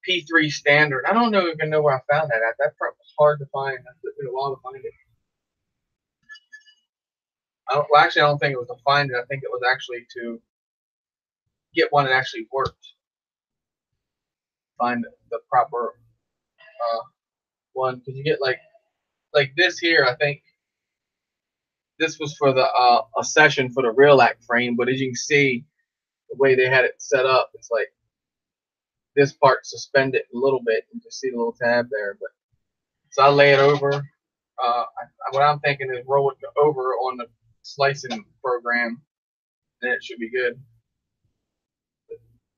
P3 standard. I don't even know where I found that at. That print was hard to find. That took me a while to find it. Well, actually, I don't think it was to find it. I think it was actually to get one that actually worked. Find the proper one, because you get like this here. I think this was for the a session for the RealAct frame, but as you can see, the way they had it set up, it's like this part suspended a little bit. You can see the little tab there. But so I lay it over. What I'm thinking is roll it over on the slicing program, and it should be good.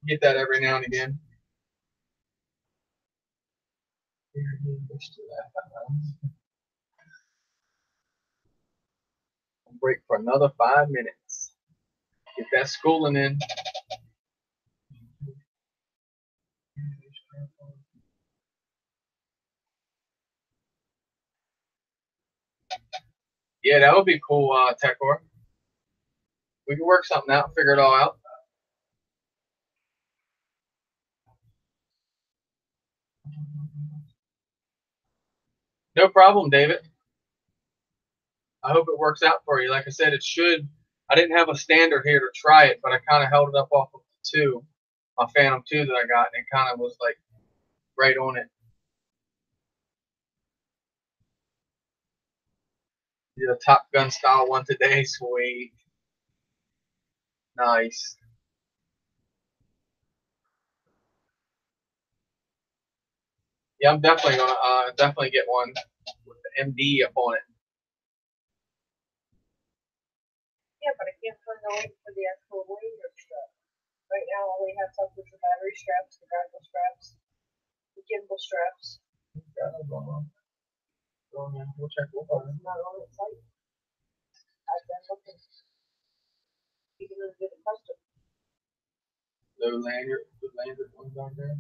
Get that every now and again. Break for another 5 minutes. Get that schooling in. Yeah, that would be cool, Tekor. We can work something out, figure it all out. No problem, David. I hope it works out for you. Like I said, it should. I didn't have a standard here to try it, but I kind of held it up off of the 2, my Phantom 2 that I got, and it kind of was like right on it. Did a Top Gun style one today. Sweet. Nice. Yeah, I'm definitely gonna definitely get one with the MD up on it. Yeah, but I can't find the link for the actual lanyard strap. Right now, all we have stuff with the battery straps, the goggle straps, the gimbal straps. We'll check. We'll find it. It's not on its site. I've been looking. You can really get it custom. The lanyard ones out there.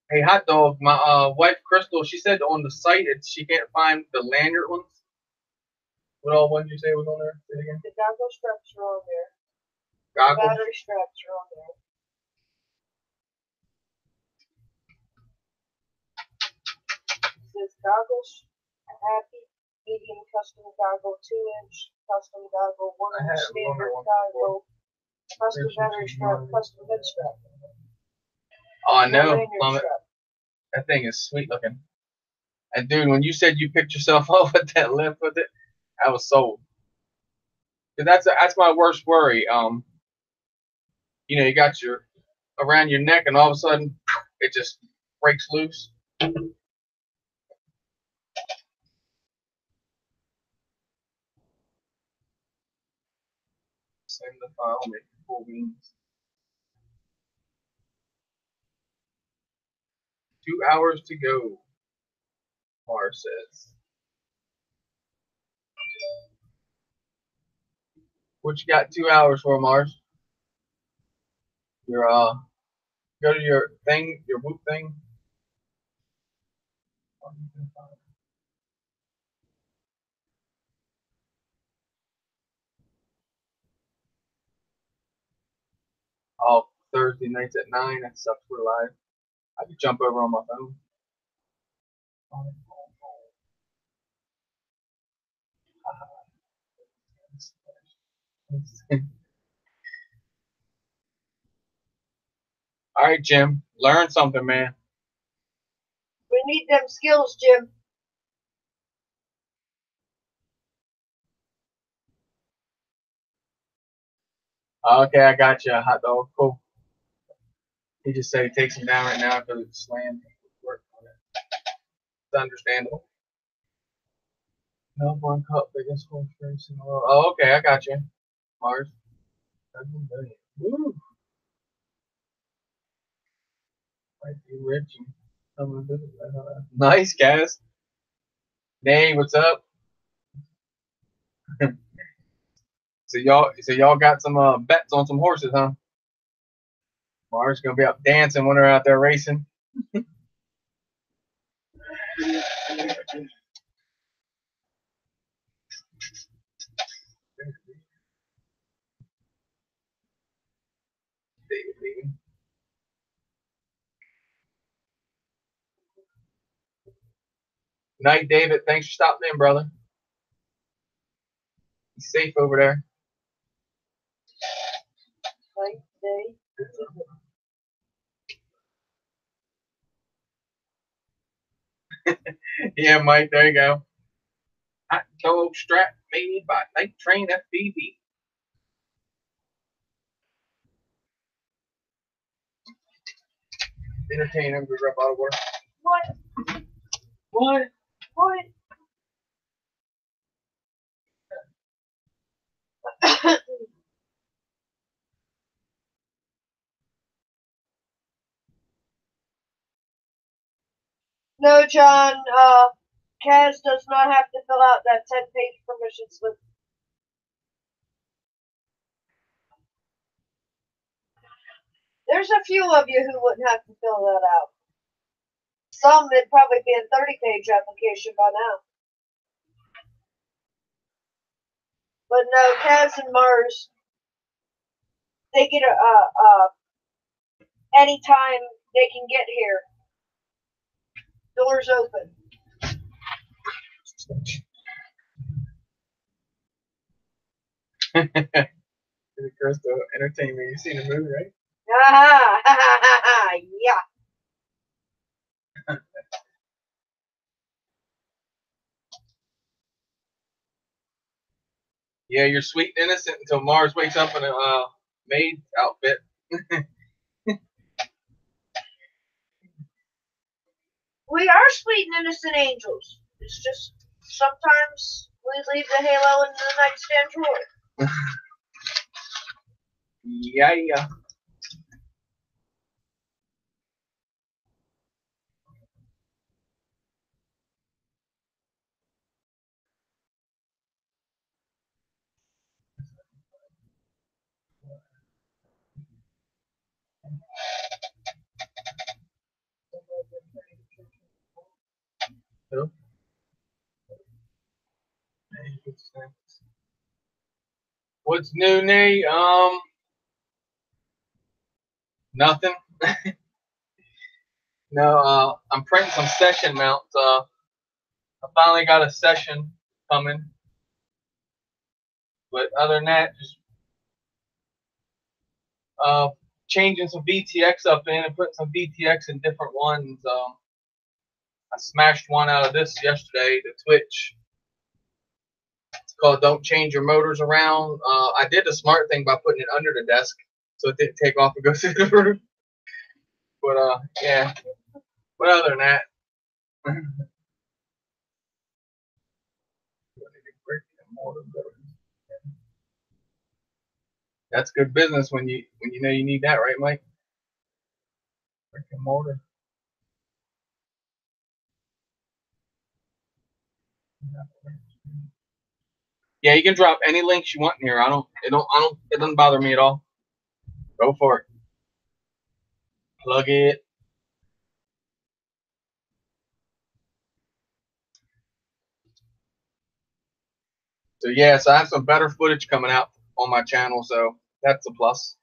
Hey, hot dog. My wife Crystal, she said on the site she can't find the lanyard ones. What all ones you say was on there? Say it again. The goggle straps are on there. Goggles. The battery straps are on there. It says goggles, happy, medium custom goggle, 2-inch custom goggle, 1-inch standard goggle, custom battery strap, custom head strap. Oh, I know. Lanyard strap. That thing is sweet looking. And dude, when you said you picked yourself up with that lift with it, I was sold. Cause that's my worst worry. You got your around your neck, and all of a sudden, it just breaks loose. Send the file, make full beans. 2 hours to go, Mars says. What you got 2 hours for, Mars? Your go to your thing, your Whoop thing. Oh, Thursday nights at 9. That sucks. We're live. I could jump over on my phone. All right, Jim. Learn something, man. We need them skills, Jim. Okay, I got you, hot dog. Cool. He just said he takes him down right now because it's slammed. It's understandable. Melbourne Cup, biggest horse race in the world. Oh, okay, I got you. Mars. Woo. Might be rich and come to visit. Nice, guys. Nay, what's up? So y'all got some bets on some horses, huh? Mars gonna be up dancing when they're out there racing. Night, David. Thanks for stopping in, brother. Be safe over there. Night, day. Yeah, Mike. There you go. Hot dog strap made by Night Train FPV. Entertain him. Grab out of work. What? What? What? No, John. Kaz does not have to fill out that 10-page permission slip. There's a few of you who wouldn't have to fill that out. Some, it'd probably be a 30-page application by now. But no, Kaz and Mars, they get anytime they can get here. Doors open. Crystal, entertainment. You seen the movie, right? Yeah. Yeah, you're sweet and innocent until Mars wakes up in a maid outfit. We are sweet and innocent angels. It's just sometimes we leave the halo in the nightstand drawer. Yeah. Who? What's new, Nate? Nothing. No, I'm printing some session mounts. I finally got a session coming. But other than that, just changing some VTX up in and putting some VTX in different ones. I smashed one out of this yesterday, the Twitch. It's called Don't Change Your Motors Around. I did the smart thing by putting it under the desk so it didn't take off and go through the roof. But yeah. But other than that, that's good business when you know you need that, right, Mike? Brick and mortar. Yeah, you can drop any links you want in here. It doesn't bother me at all. Go for it. Plug it. So yeah, so I have some better footage coming out on my channel, so that's a plus.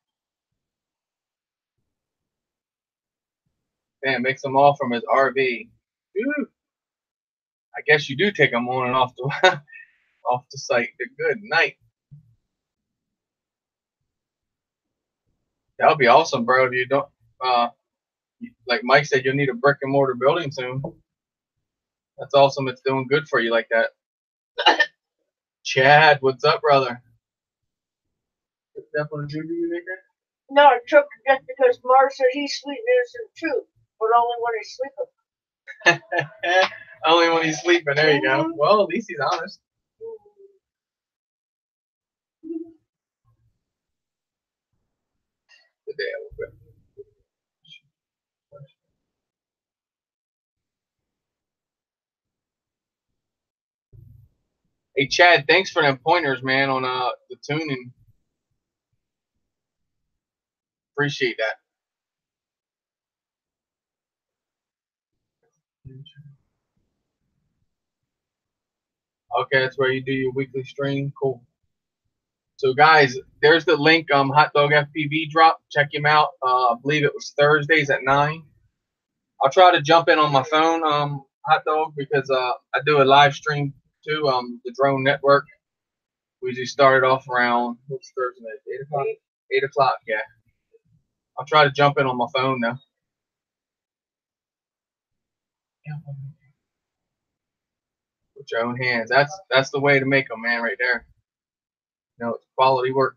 Man, makes them all from his RV. Ooh. I guess you do take them on and off the off the site. Good night. That would be awesome, bro. If you don't, like Mike said, you'll need a brick and mortar building soon. That's awesome. It's doing good for you like that. Chad, what's up, brother? No, I took it just because Mars said he's sweet and innocent too, but only when he's sleeping. Only when he's sleeping. There you go. Well, at least he's honest. Hey, Chad, thanks for them pointers, man, on the tuning. Appreciate that. Okay, that's where you do your weekly stream. Cool. So, guys, there's the link. Hot Dog FPV drop. Check him out. I believe it was Thursdays at 9. I'll try to jump in on my phone. hot dog because I do a live stream too. The Drone Network. We just started off around what's Thursday night? 8 o'clock. 8 o'clock. Yeah. I'll try to jump in on my phone now. With your own hands. That's the way to make them, man, right there. You know, it's quality work.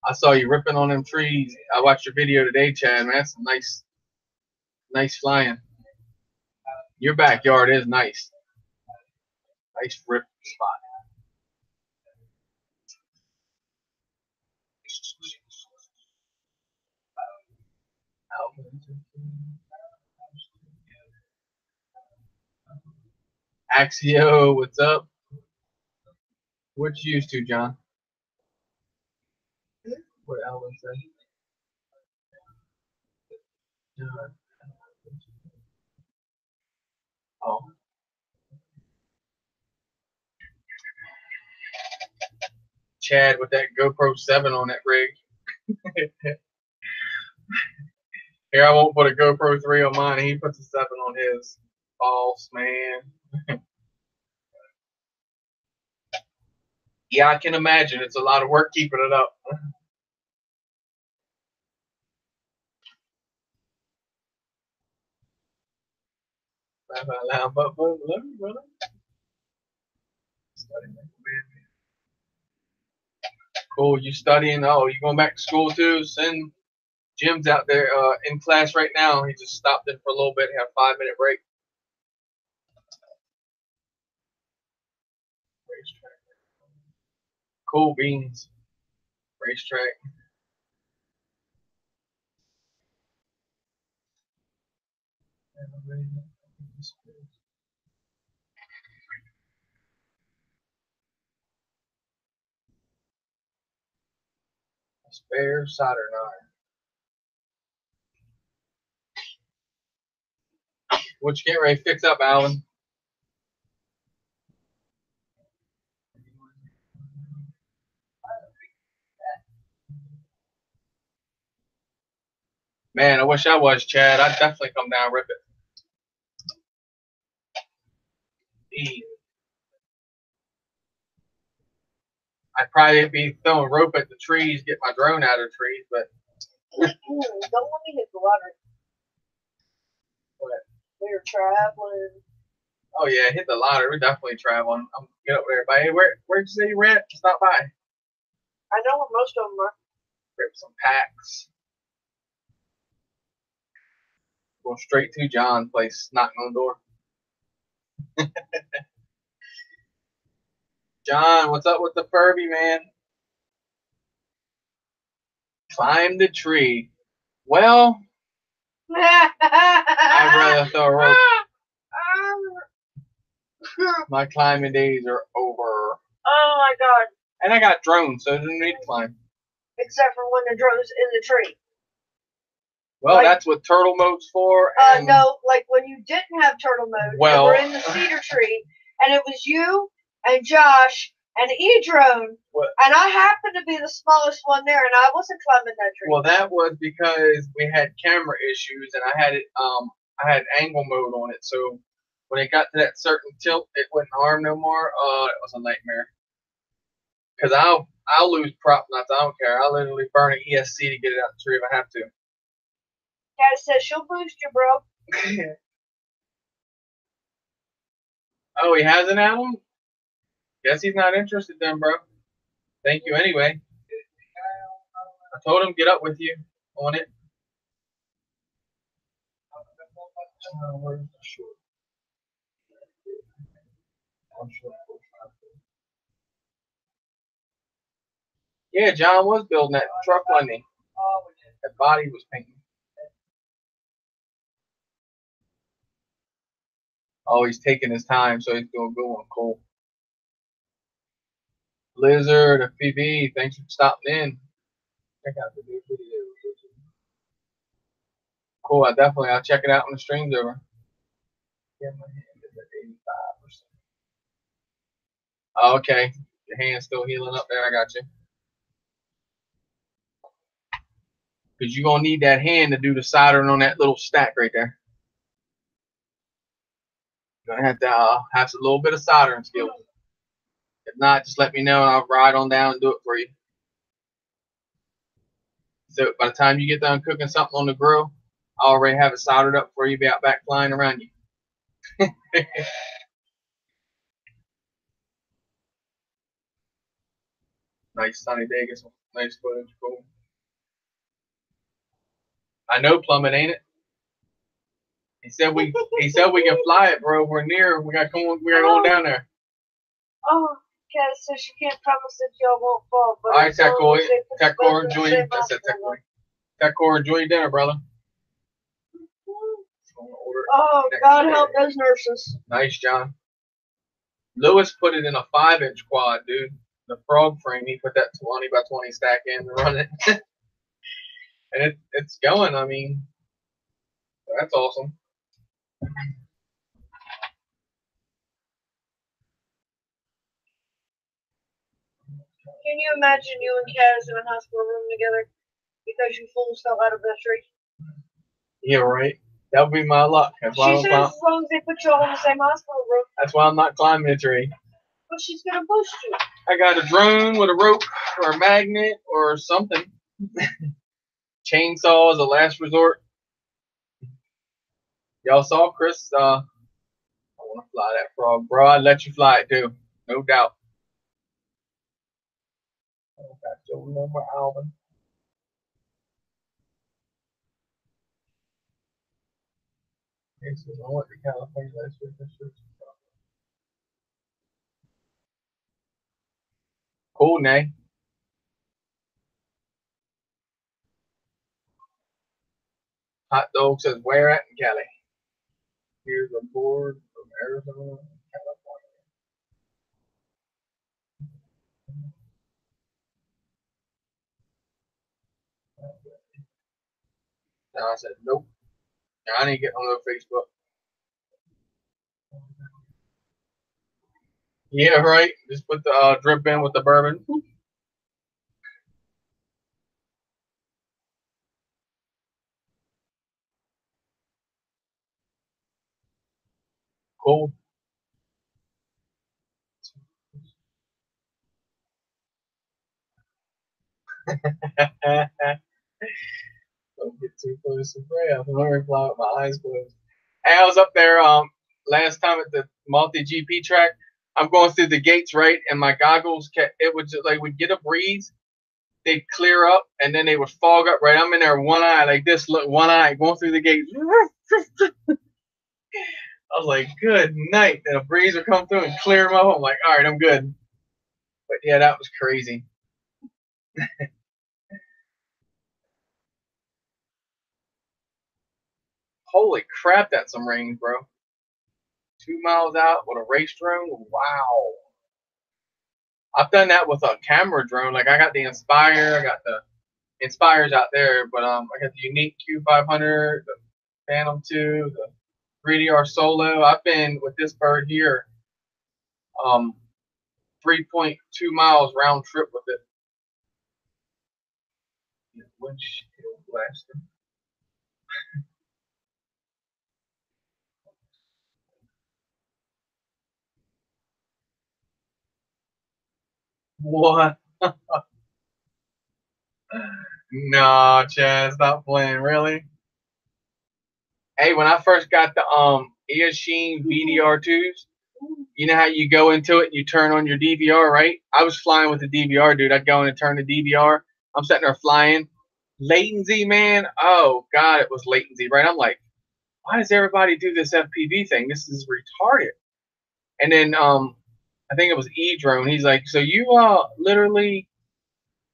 I saw you ripping on them trees. I watched your video today, Chad. Man, that's some nice flying. Your backyard is nice. Nice rip spot. Axio, what's up? What you used to, John? What Alvin said? Oh. Chad with that GoPro 7 on that rig. Here, I won't put a GoPro 3 on mine. He puts a 7 on his. False, man. Yeah, I can imagine. It's a lot of work keeping it up. Cool. You studying? Oh, you going back to school too? Send Jim's out there in class right now. He just stopped in for a little bit. Have a 5-minute break. Racetrack. Cool beans. Racetrack. A spare soldering iron. What you getting ready to fix up, Alan? Man, I wish I was, Chad. I'd definitely come down and rip it. I'd probably be throwing rope at the trees, get my drone out of the trees, but Don't let me hit the water. what? We were traveling. Oh yeah, hit the ladder. We're definitely traveling. I'm get up there. Hey, where'd you say you rent? Stop by. I know where most of them are. Rip some packs. Go straight to John's place, knocking on the door. John, what's up with the Furby, man? Climb the tree. Well, I'd rather throw a rope. My climbing days are over. Oh my god. And I got drones, so I don't need to climb. Except for when the drone's in the tree. Well, like, that's what turtle mode's for. No, like when you didn't have turtle mode, well, and we're in the cedar tree, and it was you and Josh and E-Drone, and I happened to be the smallest one there, and I wasn't climbing that tree. Well, that was because we had camera issues, and I had angle mode on it, so when it got to that certain tilt, it wouldn't arm no more. It was a nightmare. Cause I'll lose prop nuts. I don't care. I'll literally burn an ESC to get it out the tree if I have to. Cat says she'll boost you, bro. Oh, he has an album? Guess he's not interested then, bro. Thank you anyway. I told him get up with you on it. Yeah, John was building that truck, wasn't he? That body was painting. Oh, he's taking his time, so he's doing good one. Cool. Blizzard, FPV, thanks for stopping in. Check out the new video. Cool, I'll check it out when the stream's over. Yeah, my hand is at 85%. Oh, okay, your hand's still healing up there. I got you. because you're gonna need that hand to do the soldering on that little stack right there. You're gonna have to have a little bit of soldering skills. If not, just let me know and I'll ride on down and do it for you. So by the time you get done cooking something on the grill, I already have it soldered up for you. Be out back flying around you. Nice sunny day. Get some nice footage. Cool. I know Plummet, ain't it? He said we can fly it, bro. We're near. We got going down there. Oh, okay, so she can't promise that y'all won't fall. But all right, Tech-Core, enjoy your Tech-Core, enjoy your dinner, brother. Oh, God help those nurses. Nice, John. Lewis put it in a 5-inch quad, dude. The frog frame, he put that 20 by 20 stack in and run it. And it's going, I mean, that's awesome. Can you imagine you and Kaz in a hospital room together because you fools fell out of that tree? Yeah, right. That would be my luck. That's why she says as long as they put you all in the same hospital room. That's why I'm not climbing a tree. But she's going to boost you. I got a drone with a rope or a magnet or something. Chainsaw is a last resort. Y'all saw Chris? I want to fly that frog, bro. I'd let you fly it too, no doubt. I got your number, Alvin. This is I went to California last week. Cool, Nay. Hot Dog says, where at in Cali? Here's a board from Arizona, California. Now I said, nope. I didn't get on no Facebook. Yeah, right. Just put the drip in with the bourbon. Cool. Don't get too close to Freya. I'm gonna fly with my eyes closed. Hey, I was up there last time at the multi GP track. I'm going through the gates, right, and my goggles it would just like we'd get a breeze, they'd clear up, and then they would fog up. Right, I'm in there, one eye like this, look, one eye going through the gates. I was like, good night. And a breeze would come through and clear them up. I'm like, all right, I'm good. But yeah, that was crazy. Holy crap, that's some range, bro. 2 miles out with a race drone. Wow. I've done that with a camera drone. Like I got the Inspire, I got the Inspires out there, but I got the Unique Q500, the Phantom 2, the 3DR Solo. I've been with this bird here, 3.2 miles round trip with it. Windshield blaster. What? No, Chad, stop playing. Really? Hey, when I first got the Eachine VDR2s, you know how you go into it and you turn on your DVR, right? I was flying with the DVR, dude. I'd go in and turn the DVR. I'm sitting there flying. Latency, man. Oh, God, it was latency, right? I'm like, why does everybody do this FPV thing? This is retarded. And then I think it was E-Drone. He's like, so you literally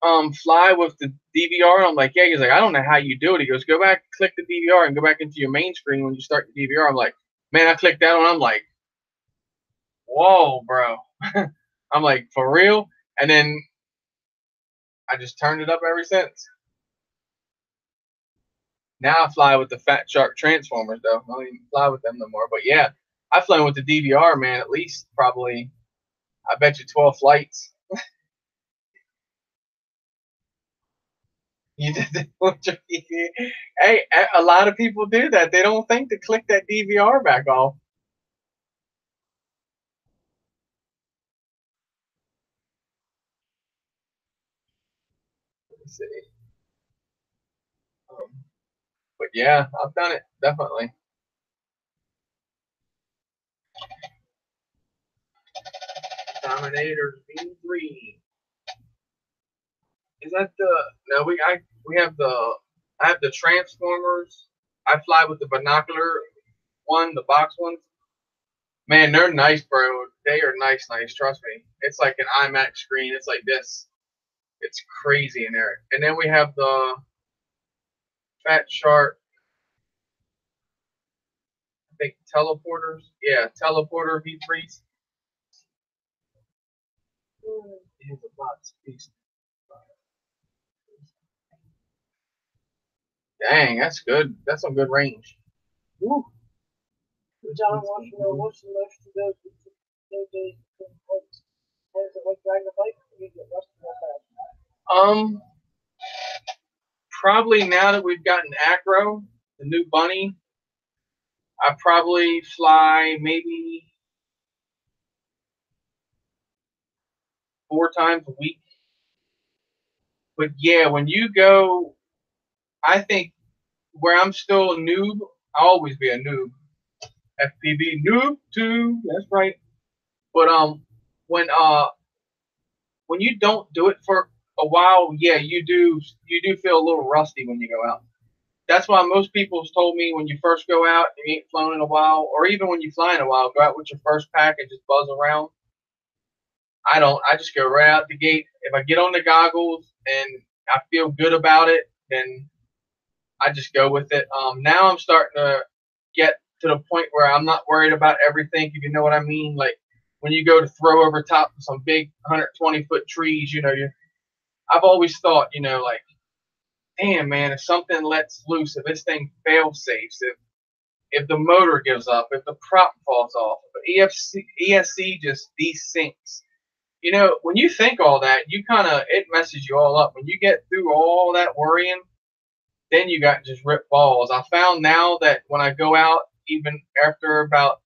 fly with the DVR? And I'm like, yeah. He's like, I don't know how you do it. He goes, go back, click the DVR, and go back into your main screen when you start the DVR. I'm like, man, I clicked that on. I'm like, whoa, bro. I'm like, for real? And then I just turned it up ever since. Now I fly with the Fat Shark Transformers, though. I don't even fly with them no more. But yeah, I flew with the DVR, man, at least probably, I bet you 12 flights. You just hey, a lot of people do that. They don't think to click that DVR back off. Let's see. But yeah, I've done it definitely. Dominator V3. Is that the no? We have the I have the Transformers. I fly with the binocular one, the box ones. Man, they're nice, bro. They are nice. Trust me. It's like an IMAX screen. It's like this. It's crazy in there. And then we have the Fat Shark. I think teleporters. Yeah, teleporter V3s. Here's a box piece. Dang, that's good. That's some good range. Woo. John wants to know what's the most to go to days between fights. How does it like riding a bike? Or you get rusty real fast? Probably now that we've gotten Acro, the new bunny, I probably fly maybe 4 times a week. But yeah, when you go, I think where I'm still a noob, I'll always be a noob. FPV noob too. That's right. But when you don't do it for a while, yeah, you do feel a little rusty when you go out. That's why most people have told me when you first go out, you ain't flown in a while, or even when you fly in a while, go out with your first pack and just buzz around. I don't. I just go right out the gate. If I get on the goggles and I feel good about it, then I just go with it. Now I'm starting to get to the point where I'm not worried about everything, if you know what I mean. Like when you go to throw over top of some big 120-foot trees, I've always thought, like, damn, man, if something lets loose, if this thing fail safes, if the motor gives up, if the prop falls off, if ESC just desinks. When you think all that, it messes you all up. When you get through all that worrying, then you got just rip balls. I found now that when I go out, even after about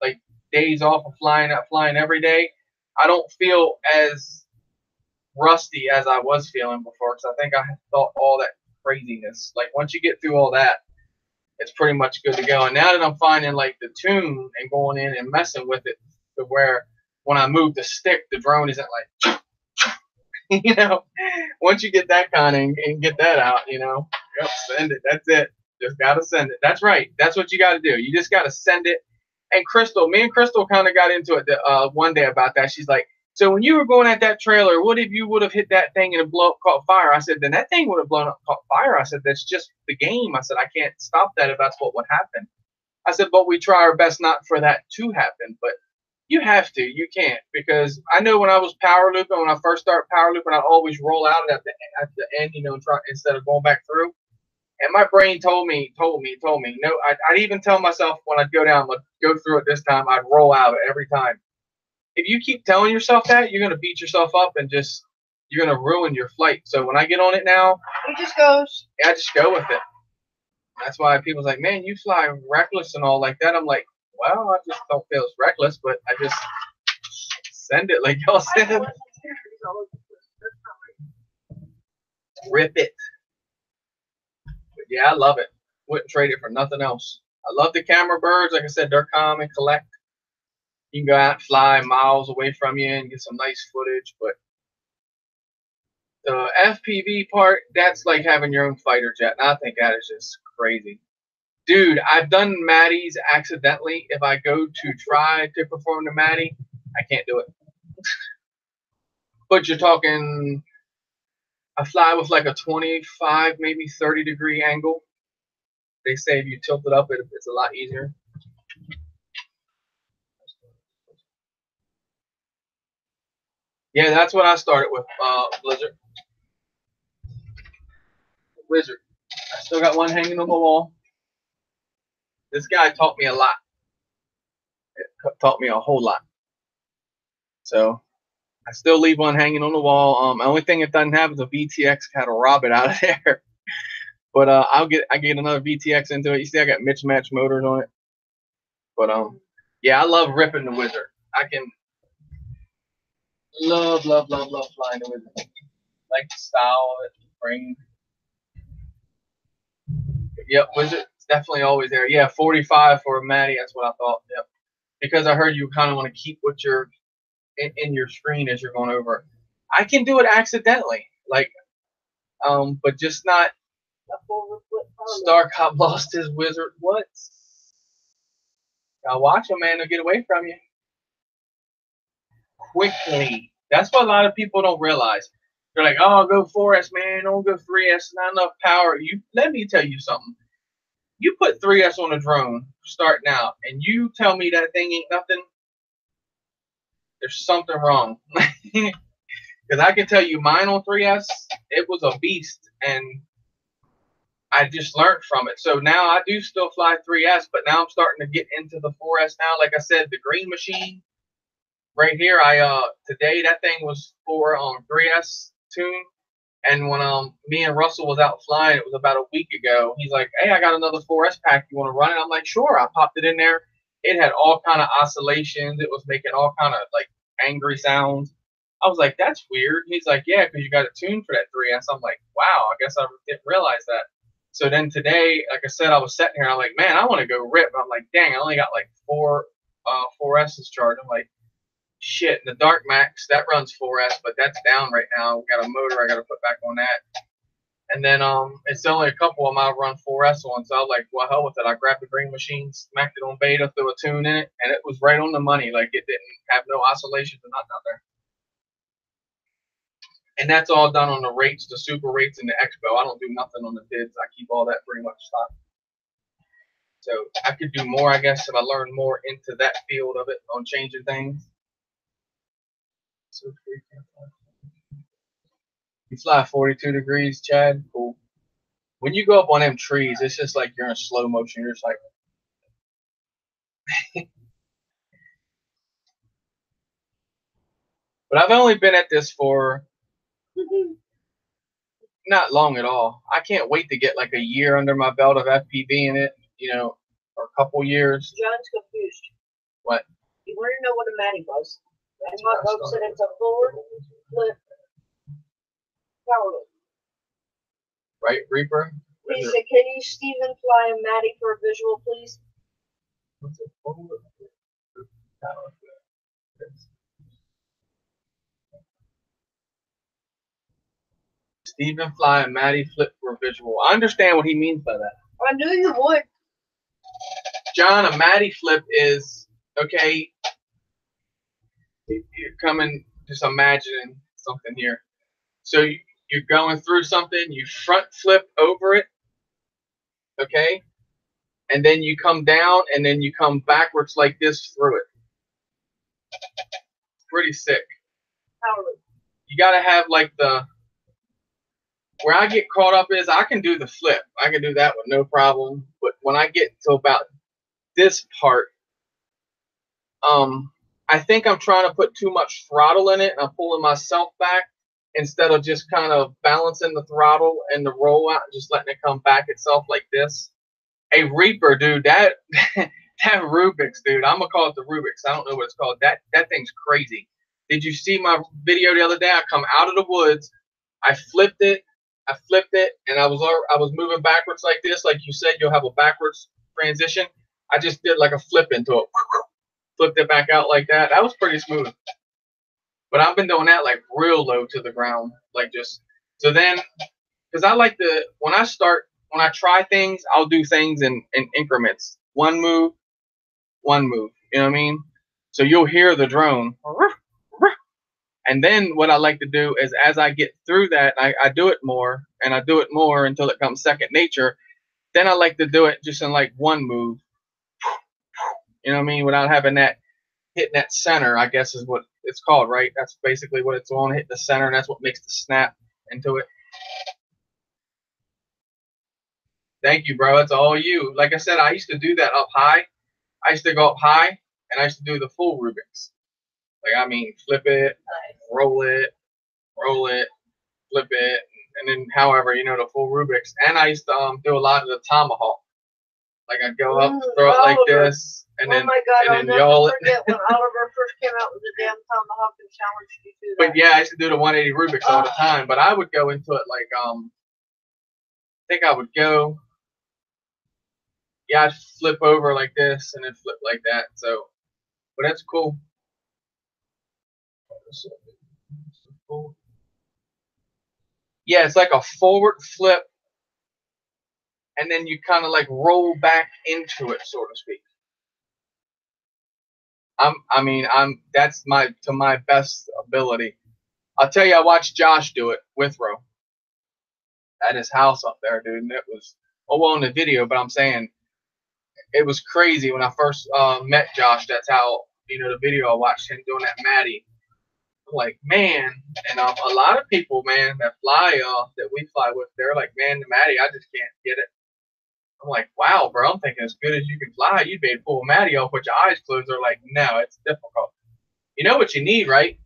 like days off of flying every day, I don't feel as rusty as I was feeling before, because I think I thought all that craziness. Like once you get through all that, it's pretty much good to go. And now that I'm finding like the tune and going in and messing with it to where when I move the stick, the drone isn't like, once you get that kind of and get that out, yep, send it. That's it. Just got to send it. That's right. That's what you got to do. You just got to send it. And me and Crystal kind of got into it one day about that. She's like, so when you were going at that trailer, what if you would have hit that thing and it caught fire? I said, then that thing would have blown up, caught fire. I said, that's just the game. I said, I can't stop that if that's what would happen. I said, but we try our best not for that to happen. But you have to. You can't. Because I know when I was power looping, when I first started power looping, I'd always roll out at the end, try instead of going back through. And my brain told me, no, I'd even tell myself when I'd go down, let's go through it this time, I'd roll out every time. If you keep telling yourself that, you're going to beat yourself up and you're going to ruin your flight. So when I get on it now, it just goes. I just go with it. That's why people's like, man, you fly reckless and all like that. I'm like, well, I just don't feel as reckless, but I just send it like y'all said. Rip it. But yeah, I love it. Wouldn't trade it for nothing else. I love the camera birds. Like I said, they're calm and collect. You can go out and fly miles away from you and get some nice footage. But the FPV part, that's like having your own fighter jet. And I think that is just crazy. Dude, I've done Matties accidentally. If I go to try to perform the Matty, I can't do it. But you're talking, I fly with like a 25, maybe 30 degree angle. They say if you tilt it up, it's a lot easier. Yeah, that's what I started with, Blizzard. Wizard. I still got one hanging on the wall. This guy taught me a lot. It taught me a whole lot. So I still leave one hanging on the wall. The only thing it doesn't have is a VTX kind of rob it out of there. But I get another VTX into it. You see, I got mismatch motors on it. But yeah, I love ripping the Wizard. I can love flying the Wizard. Like the style of it, the frame. Yep, Wizard definitely always there. Yeah, 45 for a Matty. That's what I thought. Yep, because I heard you kind of want to keep what you're in your screen as you're going over. I can do it accidentally, like, but just not. Star Cop lost his Wizard. What? Now watch him, man. They'll get away from you quickly. That's what a lot of people don't realize. They're like, "Oh, go 4S, man. Don't go 3S. Not enough power." Let me tell you something. You put 3S on a drone starting out, and you tell me that thing ain't nothing. There's something wrong. Because I can tell you, mine on 3S, it was a beast, and I just learned from it. So now I do still fly 3S, but now I'm starting to get into the 4S now. Like I said, the green machine right here, today that thing was for 3S tune. And when me and Russell was out flying, it was about a week ago. He's like, "Hey, I got another 4S pack. You want to run it?" I'm like, "Sure." I popped it in there. It had all kind of oscillations. It was making all kind of like angry sounds. I was like, "That's weird." He's like, "Yeah, because you got it tuned for that 3S." I'm like, "Wow, I guess I didn't realize that." So then today, like I said, I was sitting here. I'm like, "Man, I want to go rip." I'm like, "Dang, I only got like 4S's charged." I'm like, "Shit." The Dark Max that runs 4S, but that's down right now. We got a motor I got to put back on that. And then it's only a couple of them I run 4S on. So I was like, "Well, hell with it." I grabbed the green machine, smacked it on beta, threw a tune in it, and it was right on the money. Like it didn't have no oscillations or nothing out there. And that's all done on the rates, the super rates, and the Expo. I don't do nothing on the bids. I keep all that pretty much stock. So I could do more, I guess, if I learn more into that field of it on changing things. So you fly 42 degrees, Chad. Cool. When you go up on them trees, it's just like you're in slow motion. You're just like. But I've only been at this for not long at all. I can't wait to get like a year under my belt of FPV in it, or a couple years. John's confused. What? You want to know what a Matty was? And my boat said it's a forward flip power loop. Right, Reaper? He said, "Can you, Stephen, fly a Matty for a visual, please?" What's it? Stephen fly and Matty flip for a visual. I understand what he means by that. I knew you would. John, a Matty flip is, okay, you're coming, just imagining something here. So you're going through something, you front flip over it, okay? And then you come down, and then you come backwards like this through it. Pretty sick. You got to have like where I get caught up is I can do the flip. I can do that with no problem. But when I get to about this part, I think I'm trying to put too much throttle in it, and I'm pulling myself back instead of just kind of balancing the throttle and the roll out and just letting it come back itself like this. A Reaper, dude, that Rubik's, dude, I'm gonna call it the Rubik's. I don't know what it's called. That thing's crazy. Did you see my video the other day? I come out of the woods, I flipped it, and I was moving backwards like this, like you said, you'll have a backwards transition. I just did like a flip into it, flipped it back out like that. That was pretty smooth. But I've been doing that like real low to the ground, like just so then, because I like to when I try things, I'll do things in increments. One move. You know what I mean? So you'll hear the drone. And then what I like to do is as I get through that, I do it more, and I do it more until it comes second nature. Then I like to do it just in like one move. You know what I mean? Without having that, hitting that center, I guess is what it's called, right? That's basically what it's on, hit the center, and that's what makes the snap into it. Thank you, bro. It's all you. Like I said, I used to do that up high. I used to go up high, and I used to do the full Rubik's. Like, I mean, flip it, roll it, flip it, and then however, you know, the full Rubik's. And I used to do a lot of the tomahawk. Like, I'd go up, throw it like this, and then, oh my God, and then yawl it. Forget when Oliver first came out with the damn tomahawk and challenged you to that. But yeah, I used to do the 180 Rubik's all the time. But I would go into it like, I think I would go, yeah, I'd flip over like this and then flip like that. So, but that's cool. Yeah, it's like a forward flip, and then you kind of like roll back into it, so to speak. That's to my best ability. I'll tell you, I watched Josh do it with Ro at his house up there, dude, and it was, oh, well, in the video, but I'm saying it was crazy when I first met Josh. That's how, you know, the video I watched him doing that Maddie. I'm like, man, and a lot of people, man, that fly that we fly with, they're like, man, the Maddie, I just can't get it. I'm like, wow, bro, I'm thinking as good as you can fly, you'd be able to pull a Maddie off with your eyes closed. They're like, no, it's difficult. You know what you need, right?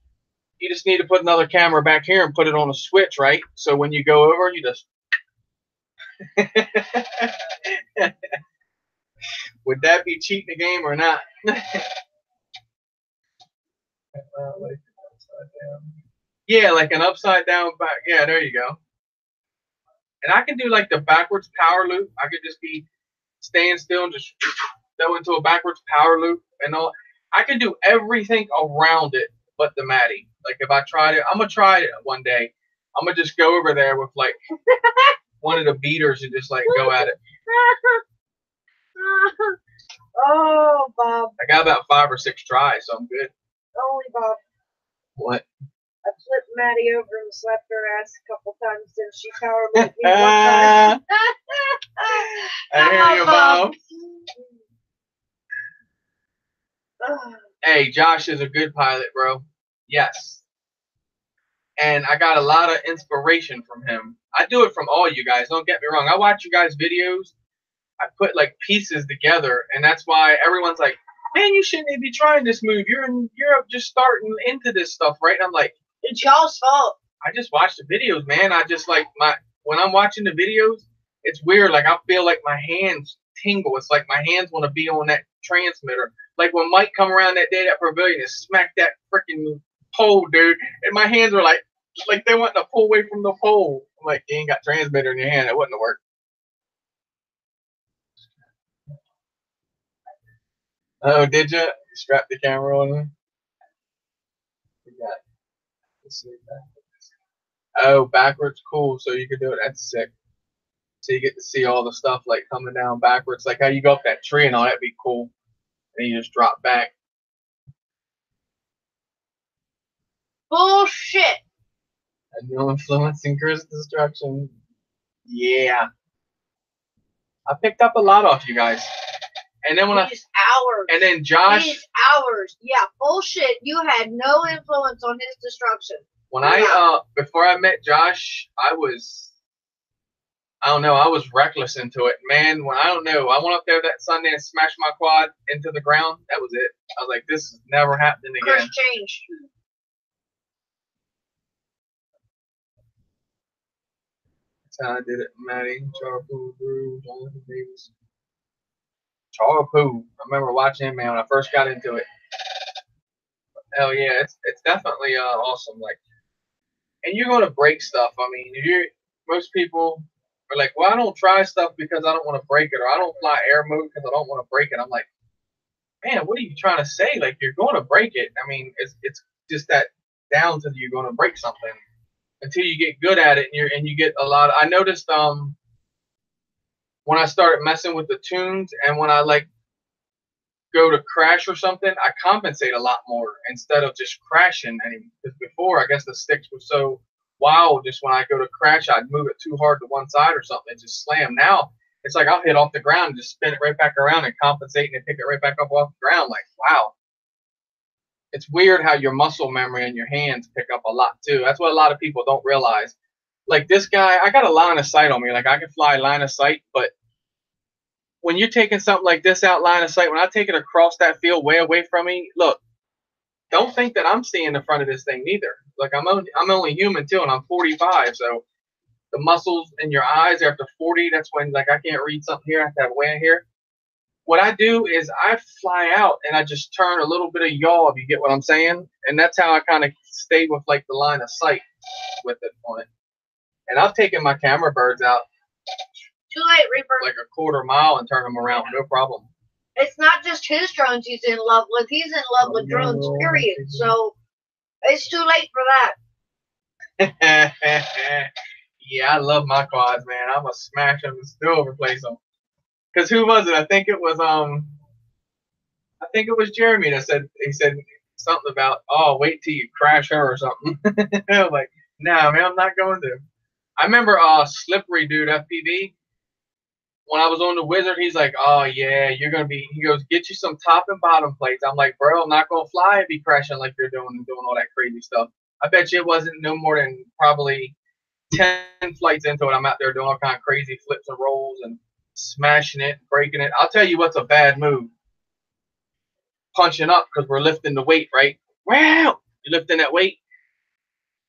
You just need to put another camera back here and put it on a switch, right? So when you go over, you just... Would that be cheating the game or not? Yeah, like an upside down back. Yeah, there you go. And I can do like the backwards power loop. I could just be staying still and just go into a backwards power loop and all. I can do everything around it but the Maddie. Like if I tried it, I'm gonna try it one day. I'm gonna just go over there with like one of the beaters and just like go at it. Oh, Bob. I got about 5 or 6 tries, so I'm good. Only Bob. What? I flipped Maddie over and slapped her ass a couple times, then she power moved me one time. I hear you, Bob. Hey, Josh is a good pilot, bro. Yes. And I got a lot of inspiration from him. I do it from all you guys. Don't get me wrong. I watch you guys' videos. I put like pieces together, and that's why everyone's like, man, you shouldn't be trying this move. You're in Europe just starting into this stuff, right? And I'm like, it's y'all's fault. I just watch the videos, man. I just like when I'm watching the videos, it's weird. Like I feel like my hands tingle. It's like my hands want to be on that transmitter. Like when Mike come around that day at Pavilion and smack that freaking pole, dude, and my hands were like they want to pull away from the pole. I'm like, you ain't got transmitter in your hand. It wouldn't have worked. Oh, did you? Strap the camera on there? Let's see. Oh, backwards, cool. So you can do it. That's sick. So you get to see all the stuff like coming down backwards, like how you go up that tree and all. That'd be cool. And you just drop back. Bullshit. And no influence in Chris Destruction. Yeah. I picked up a lot off you guys. And then when These hours. And then Josh. These hours. Yeah, bullshit. You had no influence on his destruction. When before I met Josh, I was reckless into it. Man, I went up there that Sunday and smashed my quad into the ground. That was it. I was like, this is never happening again. First change. That's how I did it. Maddie, Charpoo, Drew, Jonathan Davis. Charpoo. I remember watching him, man, when I first got into it. Hell yeah, it's definitely awesome. Like, and you're gonna break stuff. I mean, most people are like, well, I don't try stuff because I don't want to break it, or I don't fly air mode because I don't want to break it. I'm like, man, what are you trying to say? Like, you're going to break it. I mean, it's just that down to you're going to break something until you get good at it, and you get a lot. I noticed when I started messing with the tunes and when I like go to crash or something, I compensate a lot more instead of just crashing. Because before, I guess the sticks were so wild, just when I go to crash, I'd move it too hard to one side or something and just slam. Now it's like I'll hit off the ground and just spin it right back around and compensate and pick it right back up off the ground. Like, wow. It's weird how your muscle memory and your hands pick up a lot too. That's what a lot of people don't realize. Like this guy, I got a line of sight on me. Like I can fly line of sight, but when you're taking something like this out line of sight, when I take it across that field way away from me, look, don't think that I'm seeing the front of this thing neither. Like I'm only human too, and I'm 45, so the muscles in your eyes after 40, that's when like I can't read something here, I have to have way here. What I do is I fly out and I just turn a little bit of yaw, if you get what I'm saying, and that's how I kind of stay with like the line of sight with it on it. And I've taken my camera birds out Too late, Reaper. like a quarter mile and turn them around, no problem. It's not just his drones he's in love with. He's in love with drones, period. So it's too late for that. Yeah, I love my quads, man. I'm gonna smash them and still replace them. Cause who was it? I think it was Jeremy that said something about, oh, wait till you crash her or something. I was like, nah, man, I'm not going to. I remember Slippery Dude FPV. When I was on the Wizard, he's like, oh yeah, you're gonna be. He goes, get you some top and bottom plates. I'm like, bro, I'm not gonna fly and be crashing like you're doing all that crazy stuff. I bet you it wasn't no more than probably 10 flights into it. I'm out there doing all kind of crazy flips and rolls and smashing it, breaking it. I'll tell you what's a bad move. Punching up because we're lifting the weight, right? Wow, you're lifting that weight.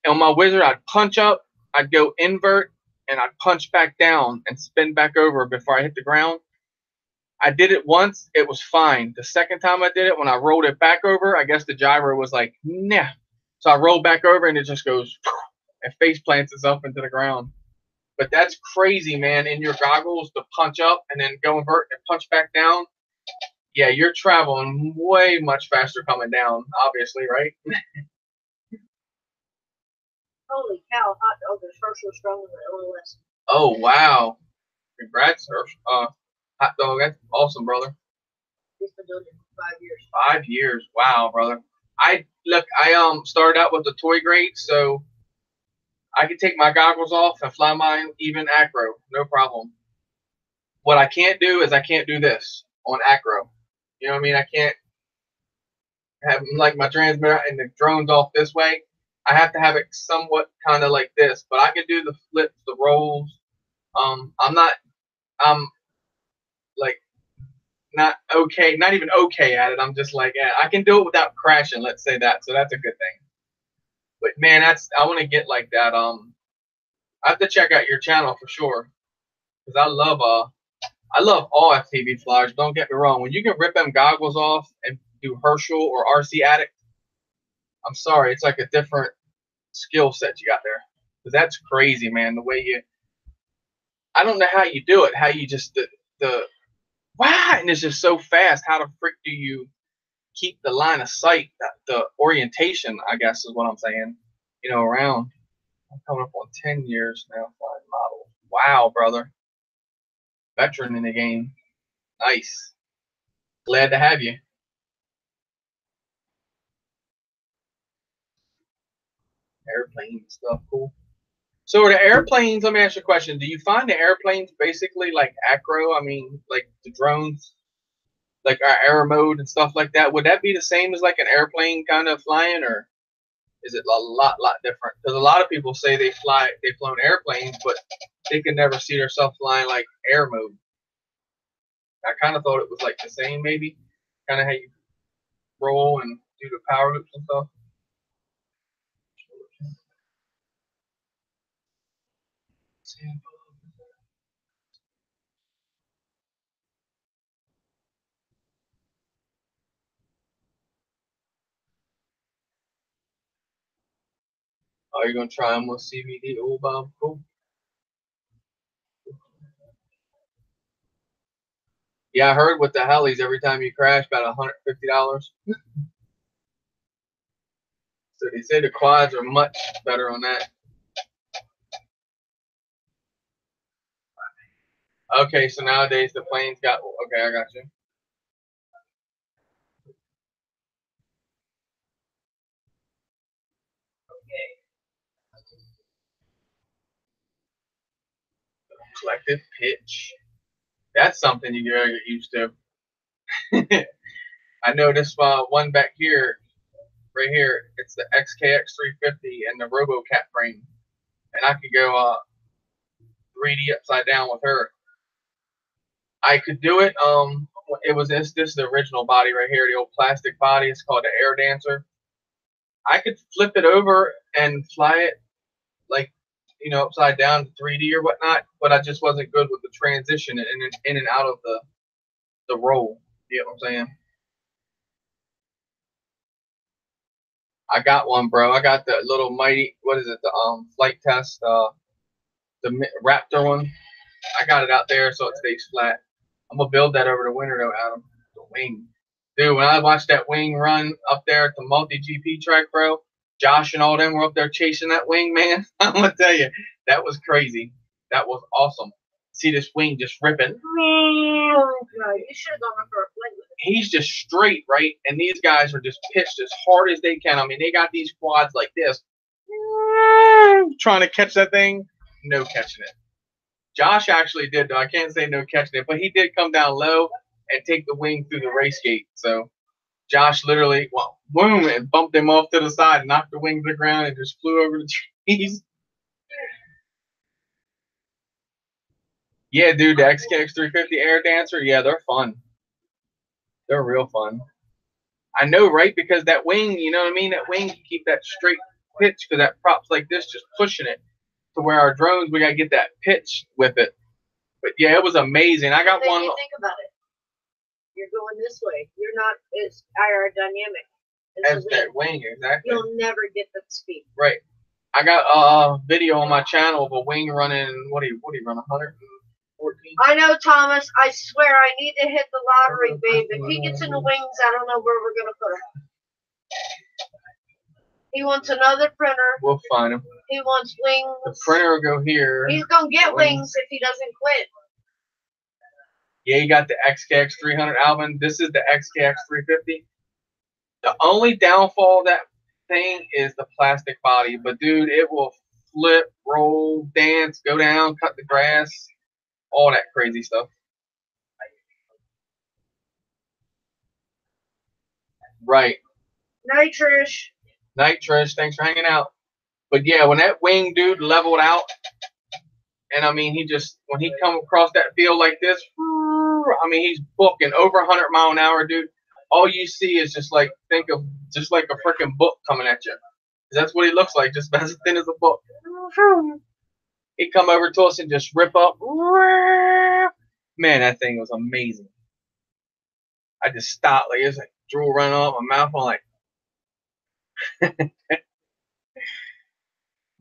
And on my Wizard, I'd punch up, I'd go invert, and I'd punch back down and spin back over before I hit the ground. I did it once, it was fine. The second time I did it, when I rolled it back over, I guess the gyro was like, nah. So I rolled back over and it just goes and face plants itself into the ground. But that's crazy, man. In your goggles to punch up and then go invert and punch back down. Yeah, you're traveling way much faster coming down, obviously, right? Holy cow, hot dog is Herschel Strong in the LOS. Oh, wow. Congrats, Hot dog. That's awesome, brother. He's been doing it for 5 years. 5 years. Wow, brother. I started out with the toy grade, so I could take my goggles off and fly mine even acro, no problem. What I can't do is I can't do this on acro. You know what I mean? I can't have like my transmitter and the drone's off this way. I have to have it somewhat kind of like this, but I can do the flips, the rolls. I'm like not okay, not even okay at it. I'm just like, I can do it without crashing. Let's say that. So that's a good thing. But man, I want to get like that. I have to check out your channel for sure, because I love all FPV flyers. Don't get me wrong. When you can rip them goggles off and do Herschel or RC Addict, I'm sorry, it's like a different skill set you got there. Because that's crazy, man. The way I don't know how you do it. How you just wow, and it's just so fast. How the frick do you keep the line of sight, the orientation, I guess is what I'm saying, around. I'm coming up on 10 years now flying models. Wow, brother. Veteran in the game. Nice. Glad to have you. Airplane stuff, cool. So are the airplanes, let me ask you a question. Do you find the airplanes basically like acro? I mean, like the drones, like our air mode and stuff like that? Would that be the same as like an airplane kind of flying, or is it a lot different? Because a lot of people say they've flown airplanes, but they can never see themselves flying like air mode. I kind of thought it was like the same, maybe, kind of how you roll and do the power loops and stuff. Oh, you're gonna try them with CVD? Oh, Bob, cool. Yeah, I heard with the helis, every time you crash, about $150. So they say the quads are much better on that. Okay, so nowadays the planes got. Okay, I got you. Collective pitch. That's something you gotta get used to. I know this one back here, right here, it's the XKX 350 and the RoboCat frame. And I could go 3D upside down with her. I could do it. This is the original body right here, the old plastic body. It's called the Air Dancer. I could flip it over and fly it like, you know, upside down to 3D or whatnot, but I just wasn't good with the transition in and out of the roll. You know what I'm saying? I got one, bro. I got the little mighty, what is it? The flight test, the Raptor one. I got it out there so it stays flat. I'm gonna build that over the winter though, Adam. The wing, dude. When I watched that wing run up there at the multi GP track, bro, Josh and all them were up there chasing that wing, man. I'm gonna tell you, that was crazy. That was awesome. See this wing just ripping. No, you should have gone for a flight with it. He's just straight, right? And these guys are just pitched as hard as they can. I mean, they got these quads like this, trying to catch that thing. No catching it. Josh actually did, though. I can't say no catching it, but he did come down low and take the wing through the race gate. So Josh literally, well, boom, and bumped him off to the side, knocked the wing to the ground, and just flew over the trees. Yeah, dude, the XKX 350 Air Dancer, yeah, they're fun. They're real fun. I know, right? Because that wing, you know what I mean? That wing, you keep that straight pitch because that prop's like this, just pushing it. To where our drones, we got to get that pitch with it. But yeah, it was amazing. I got one. You think about it. You're going this way. You're not as aerodynamic As that wing, exactly. You'll never get the speed. Right. I got a video on my channel of a wing running. What do you run? 114. I know, Thomas. I swear, I need to hit the lottery, babe. If he gets in the wings, I don't know where we're gonna put him. He wants another printer. We'll find him. He wants wings. The printer will go here. He's gonna get wings if he doesn't quit. Yeah, you got the XKX 300 Alvin. This is the XKX 350. The only downfall of that thing is the plastic body. But dude, it will flip, roll, dance, go down, cut the grass, all that crazy stuff. Right. Night, Trish. Night, Trish. Thanks for hanging out. But yeah, when that wing dude leveled out, and I mean, he just, when he come across that field like this, I mean, he's booking over 100 mile an hour, dude. All you see is just like, think of just like a freaking book coming at you. That's what he looks like, just as thin as a book. He come over to us and just rip up. Man, that thing was amazing. I just stopped, like, it's like drool running off my mouth. I'm like,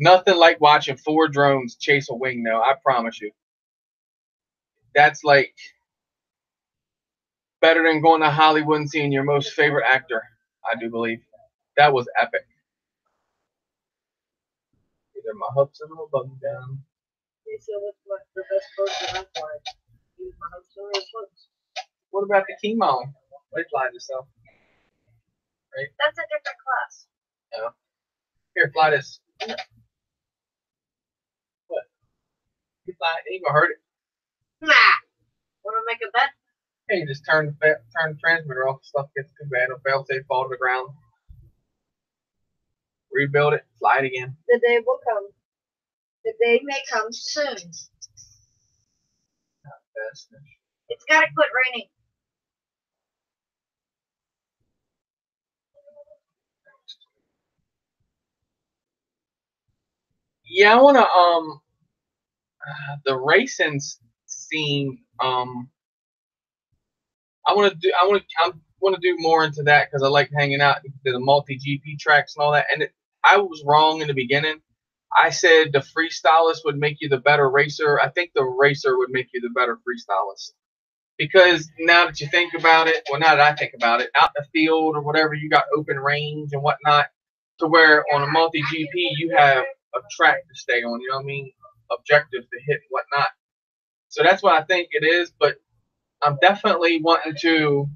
nothing like watching 4 drones chase a wing, though. I promise you. That's like better than going to Hollywood and seeing your most favorite actor, I do believe. That was epic. Either my hooks and my bug down. The best boat that I've flied. Use my hooks or his hooks. What about the chemo? They fly yourself. Right? That's a different class. No. Here, fly this. What? You fly it, you ain't gonna hurt it. Nah. Wanna make a bet? Hey, you just turn the transmitter off. Stuff gets too bad. It'll fail safe, fall to the ground. Rebuild it, fly it again. The day will come. The day may come soon. Not fast. It's gotta quit raining. Yeah, I wanna the racing scene. I want to do more into that because I like hanging out to the multi GP tracks and all that. And I was wrong in the beginning. I said the freestylist would make you the better racer. I think the racer would make you the better freestylist because now that you think about it, well, now that I think about it, out in the field or whatever, you got open range and whatnot. To where on a multi GP you have a track to stay on. You know what I mean? Objectives to hit and whatnot. So that's what I think it is, but I'm definitely wanting to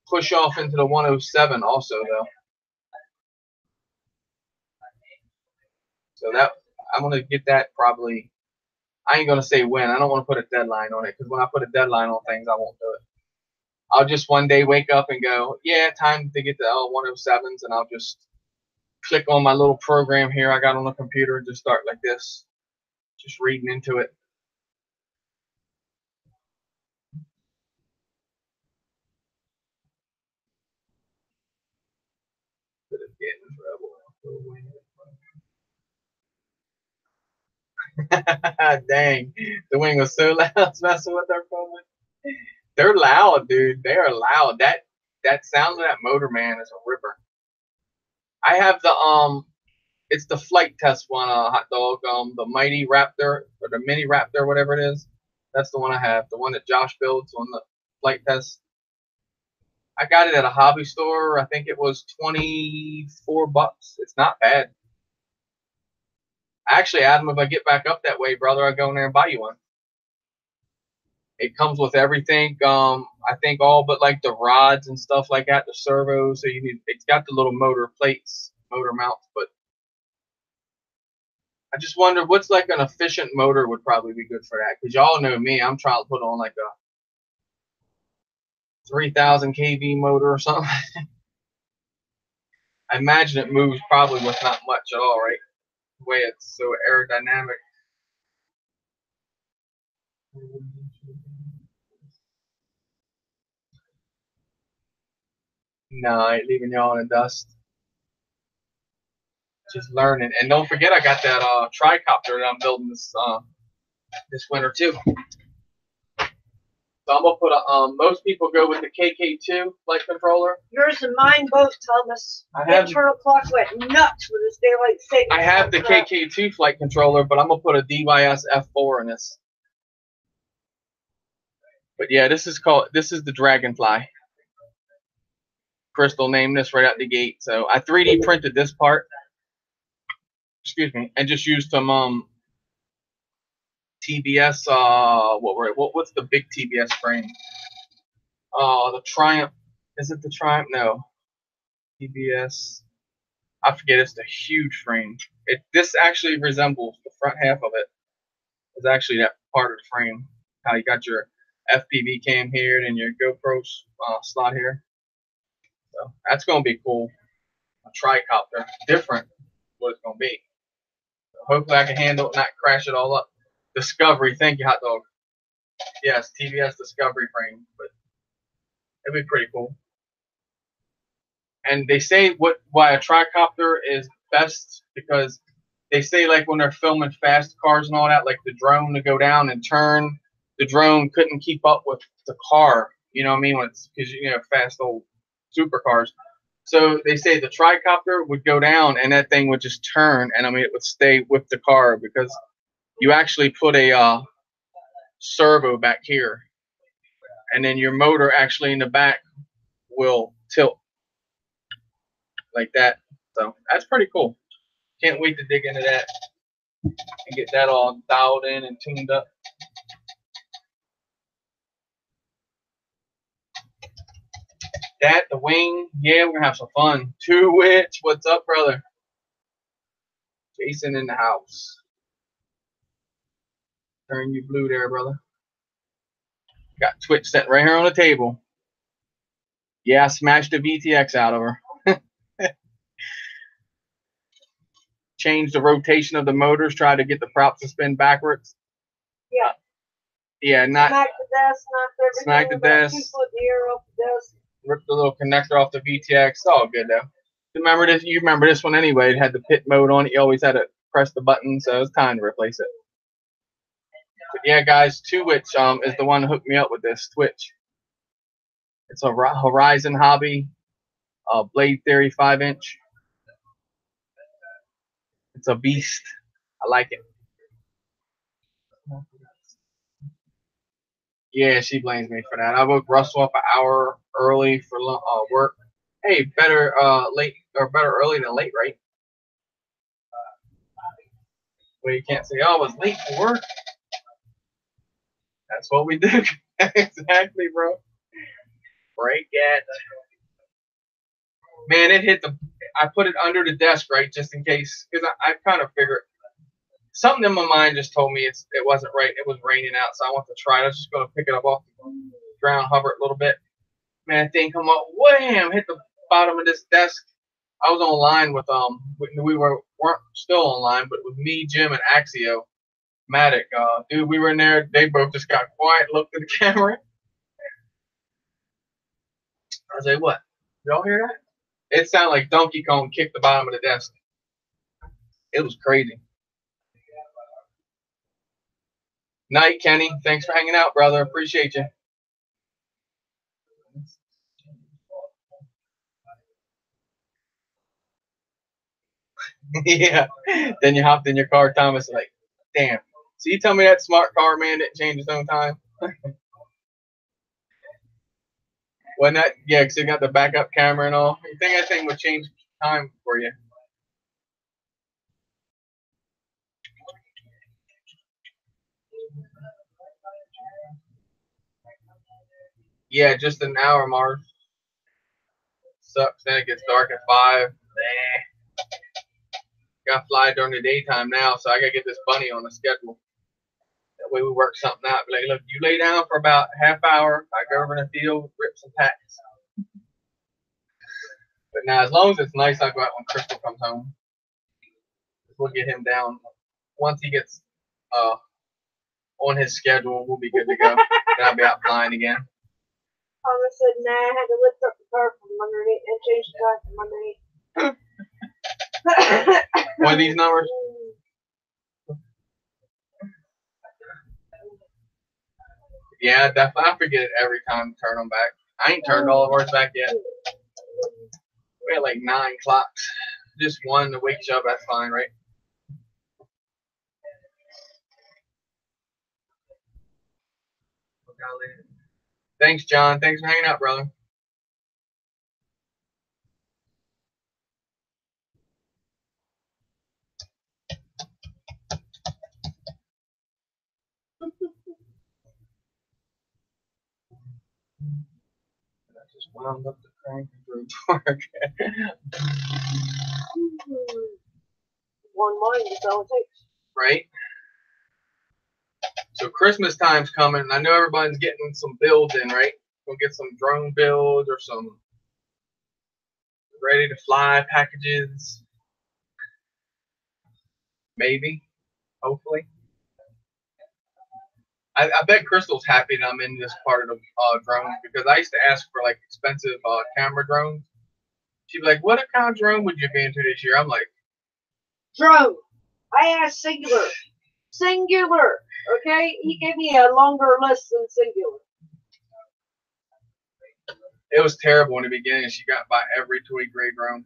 push off into the 107 also, though. So that I'm gonna get that probably. I ain't gonna say when. I don't want to put a deadline on it because when I put a deadline on things, I won't do it. I'll just one day wake up and go, yeah, time to get the 107s, and I'll just click on my little program here I got on the computer and just start like this, just reading into it. Dang, the wing was so loud. It's messing with our phone. They're loud, dude. They are loud. That sound of that motor, man, is a ripper. I have the it's the flight test one, hot dog. The Mighty Raptor or the Mini Raptor, whatever it is. That's the one I have. The one that Josh builds on the flight test. I got it at a hobby store. I think it was $24. It's not bad. Actually, Adam, if I get back up that way, brother, I'll go in there and buy you one. It comes with everything. I think all but like the rods and stuff like that, the servos. So it's got the little motor plates, motor mounts. But I just wonder what's like an efficient motor would probably be good for that. Because y'all know me, I'm trying to put on like a 3,000 kV motor or something. I imagine it moves probably with not much at all, right? The way it's so aerodynamic. No, I ain't leaving y'all in the dust. Just learning. And don't forget, I got that tricopter that I'm building this winter too. So I'm gonna put a most people go with the KK2 flight controller. Yours and mine both, Thomas. I have internal clock went nuts with this daylight savings. I have the KK2 flight controller, but I'm gonna put a DYS F4 in this. But yeah, this is the Dragonfly. Crystal named this right out the gate. So I 3D printed this part. Excuse me, and just used some TBS. What's the big TBS frame? The Triumph. Is it the Triumph? No. TBS. I forget. It's the huge frame. This actually resembles the front half of it. Is actually that part of the frame. How you got your FPV cam here and your GoPro slot here. So that's gonna be cool. A tricopter, different. What it's gonna be. So hopefully I can handle it, and not crash it all up. Discovery, thank you, hot dog. Yes, TBS Discovery frame, but it'd be pretty cool. And they say why a tricopter is best because they say like when they're filming fast cars and all that, like the drone to go down and turn, the drone couldn't keep up with the car. You know what I mean? Because fast old supercars. So they say the tricopter would go down and that thing would just turn, and I mean it would stay with the car because you actually put a servo back here, and then your motor actually in the back will tilt like that. So that's pretty cool. Can't wait to dig into that and get that all dialed in and tuned up. That, the wing, yeah, we're gonna have some fun. Two Witch, what's up, brother? Jason in the house. Turn you blue there, brother. Got Twitch set right here on the table. Yeah, I smashed the VTX out of her. Change the rotation of the motors, try to get the props to spin backwards. Yeah. Yeah, not smack the desk, knocked everything. Smack the desk. 2 foot in the air off the desk. Rip the little connector off the VTX. It's all good though. Remember this? You remember this one anyway? It had the pit mode on it. You always had to press the button, so it's time to replace it. But yeah, guys, Two Witch is the one that hooked me up with this Twitch. It's a Horizon Hobby Blade Theory 5-inch. It's a beast. I like it. Yeah, she blames me for that. I woke Russell up an hour early for work. Hey, better late or better early than late, right? Well, you can't say, "Oh, I was late for work." That's what we do. Exactly, bro. Break it. Man, it hit I put it under the desk, right, just in case, because I kind of figured something in my mind just told me it wasn't right. It was raining out, so I want to try it. I was just going to pick it up off the ground, hover it a little bit. Man, thing come up, wham, hit the bottom of this desk. I was online with we weren't still online, but with me, Jim, and Axio Matic. Dude, we were in there. They both just got quiet, looked at the camera. I was like, "What? Y'all hear that?" It sounded like Donkey Kong kicked the bottom of the desk. It was crazy. Night, Kenny. Thanks for hanging out, brother. Appreciate you. Yeah. Then you hopped in your car, Thomas, like, damn. So you tell me that smart car man didn't change his own time? Wasn't that? Yeah, because you got the backup camera and all. You think that thing would change time for you? Yeah, just an hour, Mars. Sucks. Then it gets dark at 5. Nah. Got to fly during the daytime now, so I got to get this bunny on the schedule. That way we work something out. Be like, look, you lay down for about a half hour. I go over in the field, rip some packs. But now, as long as it's nice, I'll go out when Crystal comes home. We'll get him down. Once he gets on his schedule, we'll be good to go. Then I'll be out flying again. Thomas said, nah, I had to lift up the car from underneath and change the tire from underneath. What are these numbers? Yeah, definitely. I forget it every time to turn them back. I ain't turned all of ours back yet. We had like 9 clocks. Just one to wake you up, that's fine, right? Thanks, John. Thanks for hanging out, brother. I just wound up the crank through park. One mind is all it takes. Right? So Christmas time's coming, and I know everybody's getting some builds in, right? We'll get some drone builds or some ready to fly packages. Maybe. Hopefully. I bet Crystal's happy that I'm in this part of the drones, because I used to ask for like expensive camera drones. She'd be like, what kind of drone would you be into this year? I'm like, Drone. I asked singular. Singular. Okay? He gave me a longer list than singular. it was terrible in the beginning. She got by every toy grade drone.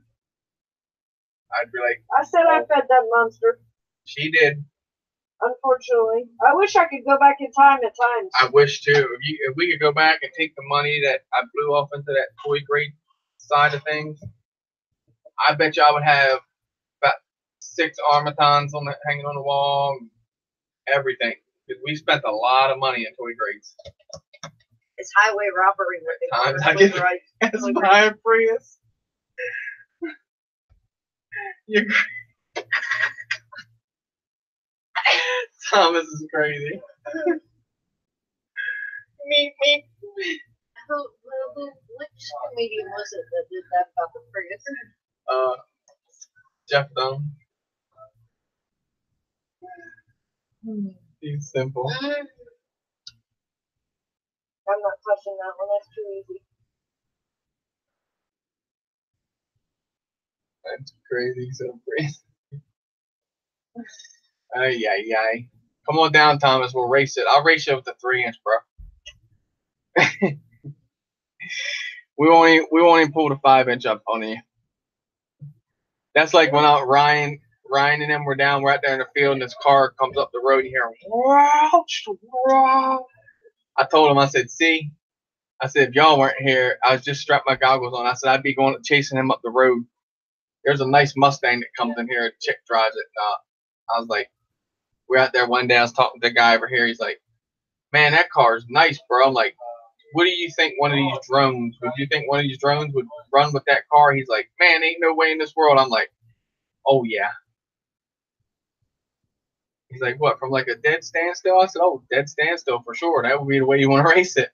I'd be like, I said I fed that monster. she did. Unfortunately. I wish I could go back in time at times. I wish too. If we could go back and take the money that I blew off into that toy grade side of things, I bet you I would have about 6 Armatons on hanging on the wall, everything. Because we spent a lot of money in toy grades. It's highway robbery. Times I get that's my Prius. You're Thomas is crazy. Meep, meep. Which comedian was it that did that about the Prius? Jeff Dunn. He's simple. I'm not touching that one. That's too easy. That's crazy. So crazy. Ay, ay, ay. Come on down, Thomas. We'll race it. I'll race you with the 3-inch, bro. we won't even pull the 5-inch up on you. That's like when Ryan and them were down. We're out there in the field, and this car comes up the road. And you hear, whoosh, whoosh. I told him, I said, see, I said, if y'all weren't here, I just strapped my goggles on. I said, I'd be going chasing him up the road. There's a nice Mustang that comes in here. A chick drives it. I was like, we're out there one day. I was talking to the guy over here. He's like, man, that car's nice, bro. I'm like, what do you think one of these drones, would you think one of these drones would run with that car? He's like, man, ain't no way in this world. I'm like, oh, yeah. He's like, what, from like a dead standstill? I said, oh, dead standstill for sure. That would be the way you want to race it.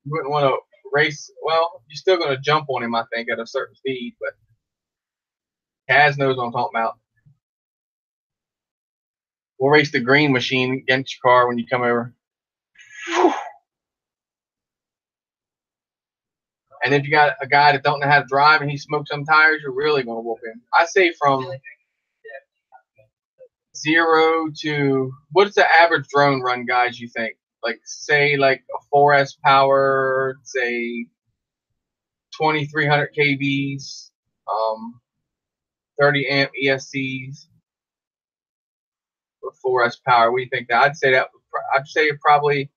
You wouldn't want to race. Well, you're still going to jump on him, I think, at a certain speed. But Kaz knows what I'm talking about. We'll race the green machine against your car when you come over. Whew. And if you got a guy that don't know how to drive and he smokes some tires, you're really going to whoop him. I say from 0 to, what's the average drone run, guys, you think? Like, say, like a 4S power, say 2300 kVs, 30 amp ESCs with 4S power. What do you think that? I'd say it probably,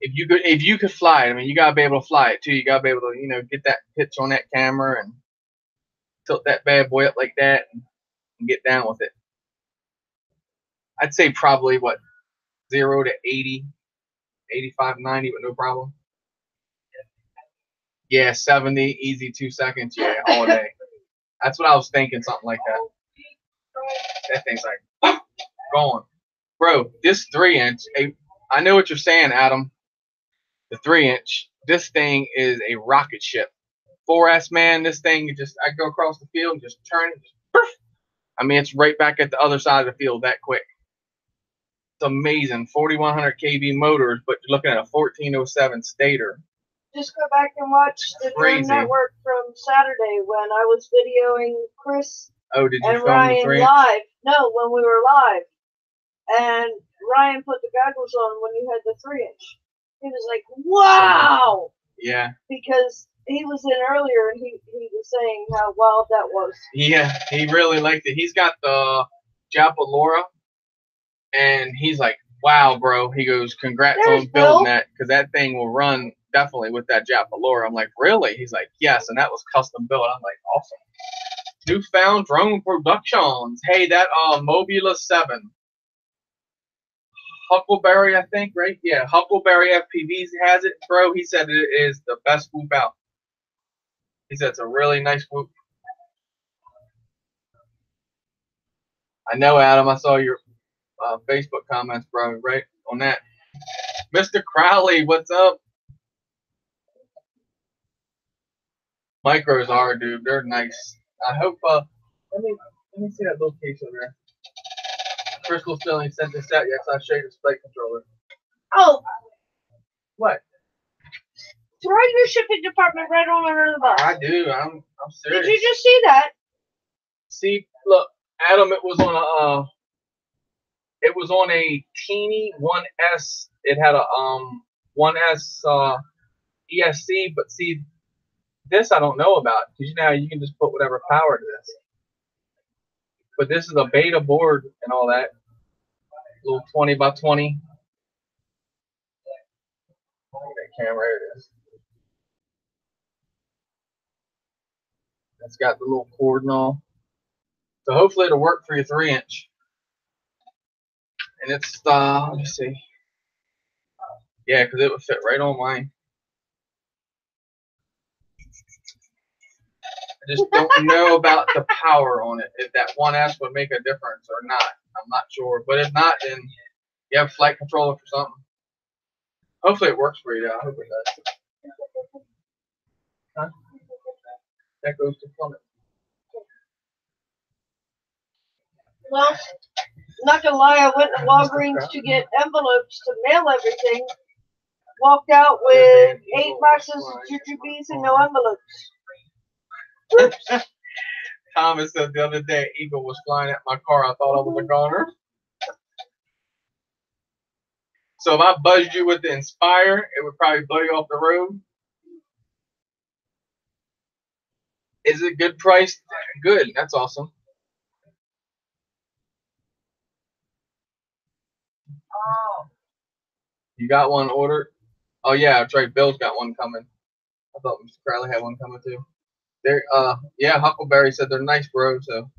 if you could fly it, I mean, you gotta be able to fly it too. You gotta be able to, you know, get that pitch on that camera and tilt that bad boy up like that and get down with it. I'd say probably what, 0 to 80, 85, 90 with no problem. Yeah, 70, easy 2 seconds. Yeah, all day. That's what I was thinking, something like that. That thing's like gone, bro. This 3-inch. I know what you're saying, Adam. The 3-inch. This thing is a rocket ship. 4S, man. This thing I go across the field, just turn it. I mean, it's right back at the other side of the field that quick. It's amazing. 4100 kV motors, but you're looking at a 1407 stator. Just go back and watch the Drone Network from Saturday when I was videoing Chris and Ryan live. No, when we were live. And Ryan put the goggles on when you had the 3-inch. He was like, wow! Yeah. Because he was in earlier and he was saying how wild that was. Yeah, he really liked it. He's got the Japalora, and he's like, wow, bro. He goes, congrats on building that, because that thing will run definitely with that Japalora. I'm like, really? He's like, yes, and that was custom built. I'm like, awesome. Newfound Drone Productions. Hey, that Mobula 7. Huckleberry, I think, right? Yeah, Huckleberry FPVs has it, bro. He said it is the best whoop out. He said it's a really nice whoop. I know, Adam. I saw your Facebook comments, bro, right on that. Mr. Crowley, what's up? Micros are, dude. They're nice. I hope. Let me see that little case over there. Crystal still ain't sent this out yet, so I showed you the flight controller. Oh. What? Throw your shipping department right on under the bus. I do. I'm serious. Did you just see that? See, look, Adam. It was on a teeny 1S. It had a 1S ESC, but see, this I don't know about, because you know how you can just put whatever power to this. But this is a beta board and all that. Little 20 by 20. Look at that camera. There it is. It's got the little cord and all. So hopefully it'll work for your 3-inch. And it's, let me see. Yeah, because it would fit right on mine. I just don't know about the power on it. If that 1S would make a difference or not. I'm not sure. But if not, then you have a flight controller for something. Hopefully it works for you, though. I hope it does. Huh? That goes to Plummet. Well, not gonna lie, I went to Walgreens to get envelopes to mail everything. Walked out with 8 boxes of jujubes and no envelopes. Oops. Thomas said the other day, Eagle was flying at my car. I thought I was a goner. So if I buzzed you with the Inspire, it would probably blow you off the road. Is it good price? Good. That's awesome. You got one ordered? Oh yeah, that's right. Bill's got one coming. I thought Mr. Crowley had one coming too. They're yeah, Huckleberry said they're nice, bro. So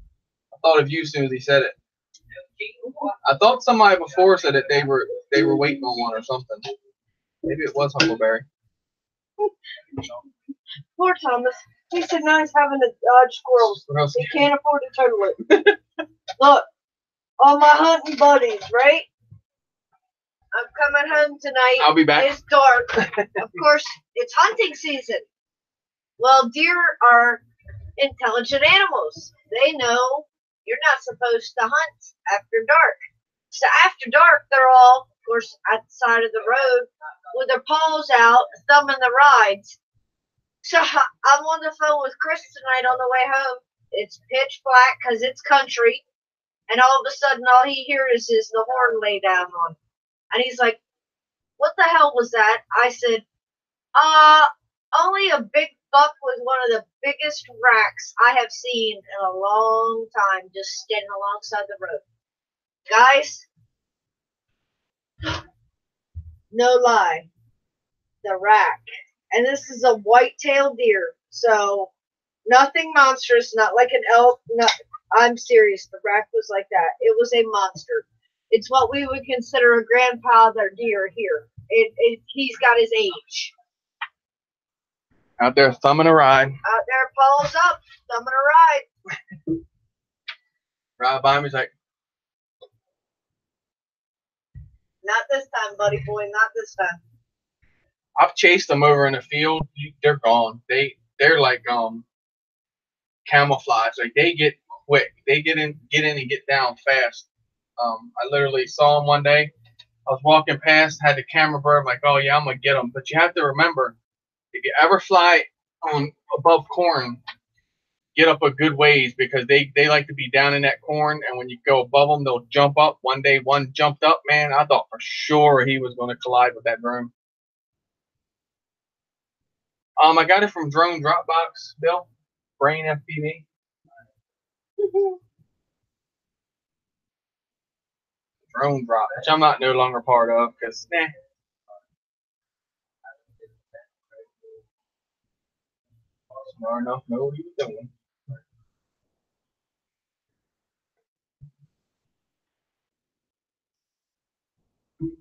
I thought of you as soon as he said it. I thought somebody before said that they were waiting on one or something. Maybe it was Huckleberry. Poor Thomas. He said now he's having to dodge squirrels. He can't afford to total it. Look, all my hunting buddies, right? I'm coming home tonight. I'll be back. It's dark. Of course, it's hunting season. Well, deer are intelligent animals. They know you're not supposed to hunt after dark. So after dark, they're all, of course, at the side of the road with their paws out, thumbing the rides. So I'm on the phone with Chris tonight on the way home. It's pitch black because it's country. And all of a sudden, all he hears is the horn lay down on. And he's like, what the hell was that? I said, only a big buck was one of the biggest racks I have seen in a long time just standing alongside the road. Guys, no lie, the rack. And this is a white-tailed deer, so nothing monstrous, not like an elk. I'm serious, the rack was like that. It was a monster. It's what we would consider a grandfather deer here. He's got his age. Out there thumbing a ride. Out there, paws up, thumbing a ride. Right by me, he's like, Not this time, buddy boy, not this time. I've chased them over in the field. They're gone. They're like camouflage. Like they get quick. They get in and get down fast. I literally saw them one day. I was walking past, had the camera bird. I'm like, oh yeah, I'm gonna get them. But you have to remember, if you ever fly on above corn, get up a good ways because they like to be down in that corn. And when you go above them, they'll jump up. One day, one jumped up. Man, I thought for sure he was going to collide with that broom. I got it from Drone Dropbox, Bill. Brain FPV. Drone Drop, which I'm not no longer part of because, smart enough to know what he was doing.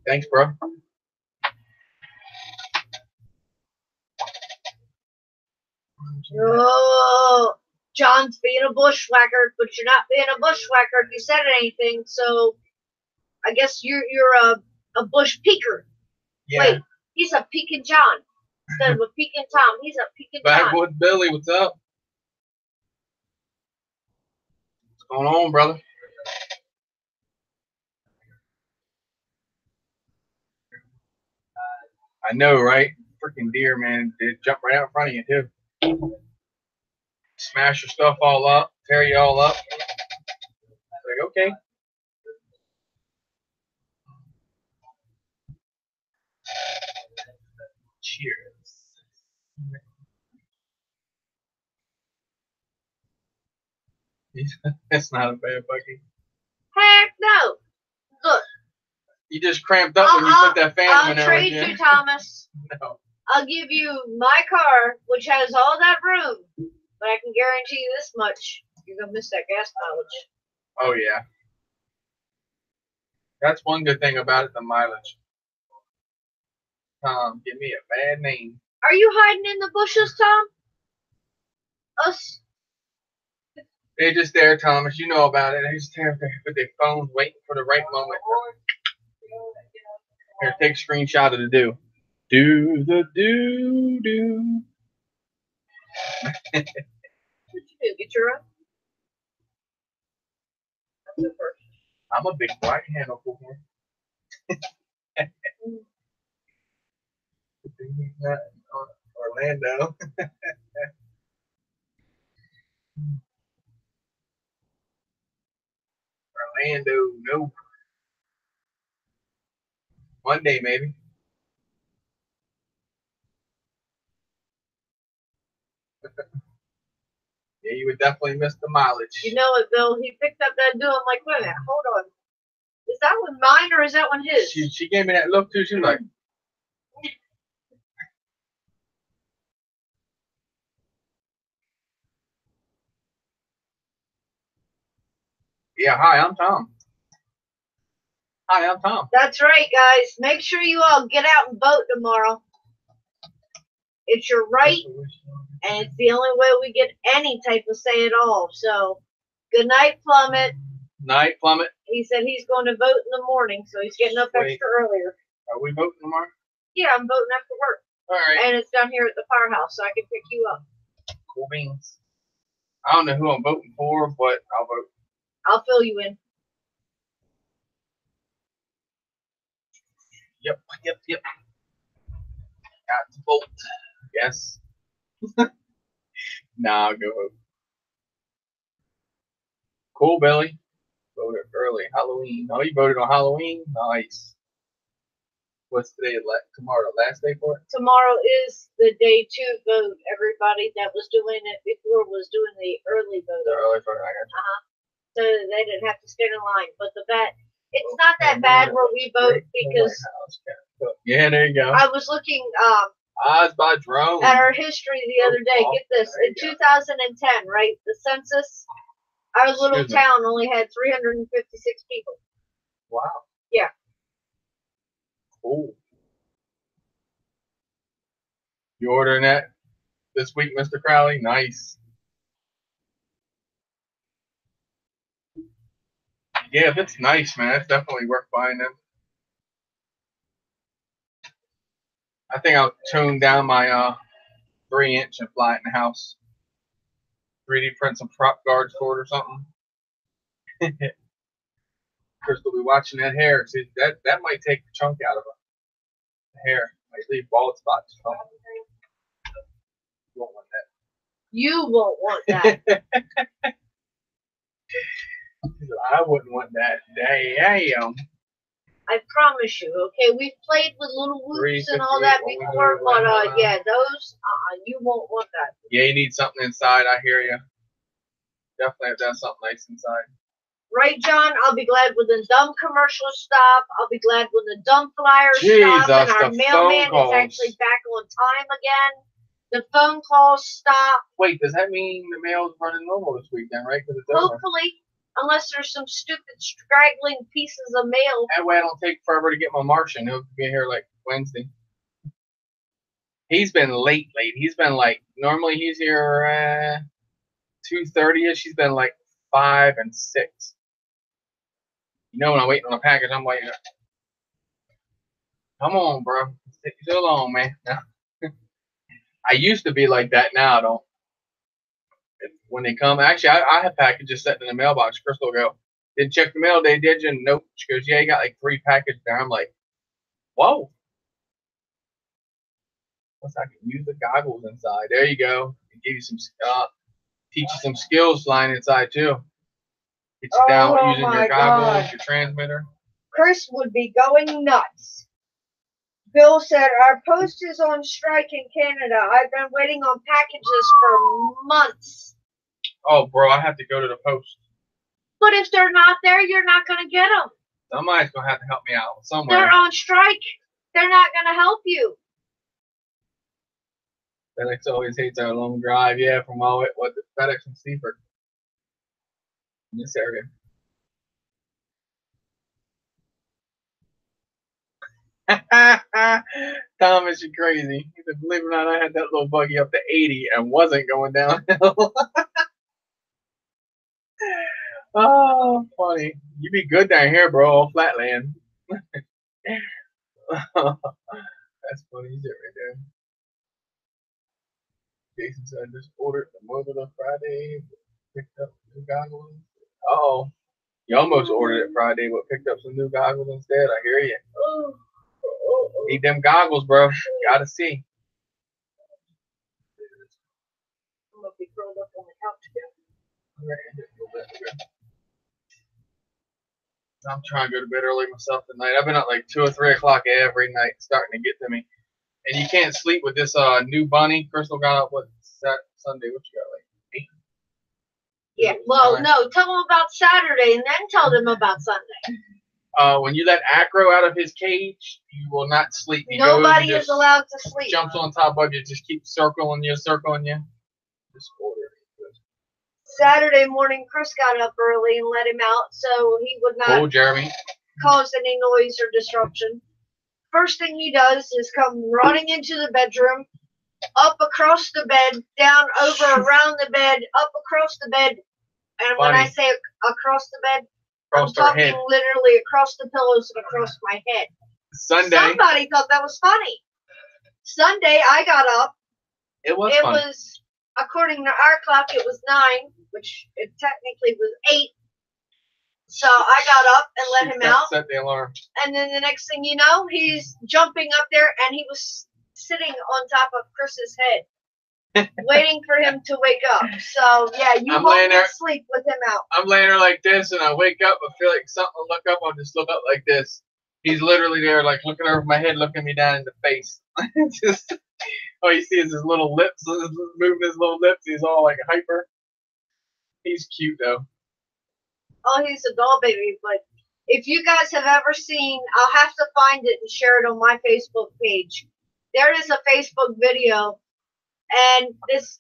Thanks, bro. Oh, John's being a bushwhacker, but you're not being a bushwhacker if you said anything. So I guess you're a bush peeker. Yeah. Wait, he's a peeking John instead of a peeking Tom. He's a peeking John. Backwoods Billy, what's up? What's going on, brother? I know, right? Freaking deer, man. They jump right out in front of you, too. Smash your stuff all up, tear you all up. Like, okay. Cheers. That's not a bad buggy. Heck no. Look. You just cramped up when you put that phantom in there. I'll trade you, Thomas. No. I'll give you my car, which has all that room, but I can guarantee you this much: you're gonna miss that gas mileage. Oh yeah. That's one good thing about it, the mileage. Tom, give me a bad name. Are you hiding in the bushes, Tom? Us? They're just there, Thomas. You know about it. They just there with their phones waiting for the right moment. Here, take a screenshot of the do. Do the do. What'd you do? Get your own? I'm a big right handle for him. He's not Orlando. Orlando, no. One day, maybe. Yeah, you would definitely miss the mileage. You know it, Bill. He picked up that deal. I'm like, wait a minute, hold on. Is that one mine or is that one his? She gave me that look too. She was like, yeah, hi, I'm Tom. Hi, I'm Tom. That's right, guys. Make sure you all get out and vote tomorrow. It's your right, and it's the only way we get any type of say at all. So, good night, Plummet. Night, Plummet. He said he's going to vote in the morning, so he's getting up extra earlier. Are we voting tomorrow? Yeah, I'm voting after work. All right. And it's down here at the firehouse, so I can pick you up. Cool beans. I don't know who I'm voting for, but I'll vote. I'll fill you in. Yep. Got to vote. Yes. Nah, I'll go home. Cool, Billy. Voted early. Halloween. Oh, you voted on Halloween? Nice. What's today? Tomorrow, the last day for it? Tomorrow is the day to vote. Everybody that was doing it before was doing the early vote. The early vote, I got you. So they didn't have to stand in line. But it's not that bad where we vote because yeah, there you go. I was looking Odds by drone. at our history the other day. Get this. In 2010, right, the census, our little town only had 356 people. Wow. Yeah. Cool. You ordering that this week, Mr. Crowley? Nice. Yeah, that's nice, man. It's definitely worth buying them. I think I'll tone down my 3-inch and fly it in the house. 3D print some prop guards for it or something. Crystal will be watching that hair. See, that might take the chunk out of it. The hair might leave bald spots. You won't want that. You won't want that. I wouldn't want that. Damn. I promise you. Okay, we've played with little whoops and all that before, but yeah, those you won't want that. Yeah, you need something inside. I hear you. Definitely have to have something nice inside. Right, John? I'll be glad when the dumb commercials stop. I'll be glad when the dumb flyers stop and our mailman is actually back on time again. The phone calls stop. Wait, does that mean the mail's running normal this week then, right? Hopefully, unless there's some stupid straggling pieces of mail. That way I don't take forever to get my Martian. He'll be here like Wednesday. He's been late. He's been like, normally he's here 2:30ish. He's been like 5 and 6. You know, when I'm waiting on a package, I'm like, come on, bro. It's taking so long, man. I used to be like that. Now I don't. When they come, actually, I have packages sitting in the mailbox. Crystal will go, didn't check the mail today, did you? Nope. She goes, yeah, you got like 3 packages there. I'm like, whoa. Plus, I can use the goggles inside. There you go. Give you some, teach you some skills flying inside too. Get you down using your goggles, your transmitter. Chris would be going nuts. Bill said, our post is on strike in Canada. I've been waiting on packages for months. Oh, bro, I have to go to the post. But if they're not there, you're not going to get them. Somebody's going to have to help me out somewhere. They're on strike. They're not going to help you. FedEx always hates our long drive. Yeah, from all it, what, FedEx and Seaford. In this area. Thomas, you're crazy. He said, believe it or not, I had that little buggy up to 80 and wasn't going downhill. Oh, funny. You be good down here, bro. Flatland. That's funny shit right there. Jason said, I just ordered the motor on Friday, picked up new goggles. Uh-oh. You almost ordered it Friday, but picked up some new goggles instead. I hear you. Need them goggles, bro. Gotta see. I'm going to be curled up on the couch again. I'm trying to go to bed early myself tonight. I've been up like 2 or 3 o'clock every night, starting to get to me. And you can't sleep with this new bunny. Crystal got up, Sunday? What you got, like 8? Yeah, well, no, tell them about Saturday and then tell them about Sunday. When you let Acro out of his cage, you will not sleep. Nobody is allowed to sleep. Jumps on top of you, just keeps circling you. Just order it. Saturday morning, Chris got up early and let him out so he would not Jeremy. Cause any noise or disruption. First thing he does is come running into the bedroom, up across the bed, down over around the bed, up across the bed. And when I say across the bed, I'm talking literally across the pillows and across my head. Sunday. Somebody thought that was funny. Sunday, I got up. It was funny. According to our clock, it was 9, which it technically was 8. So I got up and let him out. Set the alarm. And then the next thing you know, he's jumping up there and he was sitting on top of Chris's waiting for him to wake up. So yeah, you I'm won't laying get there. sleep with him out. I'm laying there like this, and I wake up. I feel like something will look up. I'll just look up like this. He's literally there, like looking over my head, looking me down in the face. Just all you see is his little lips, moving his little lips. He's all like hyper. He's cute though. Oh, he's a doll baby. But if you guys have ever seen, I'll have to find it and share it on my Facebook page. There is a Facebook video, and this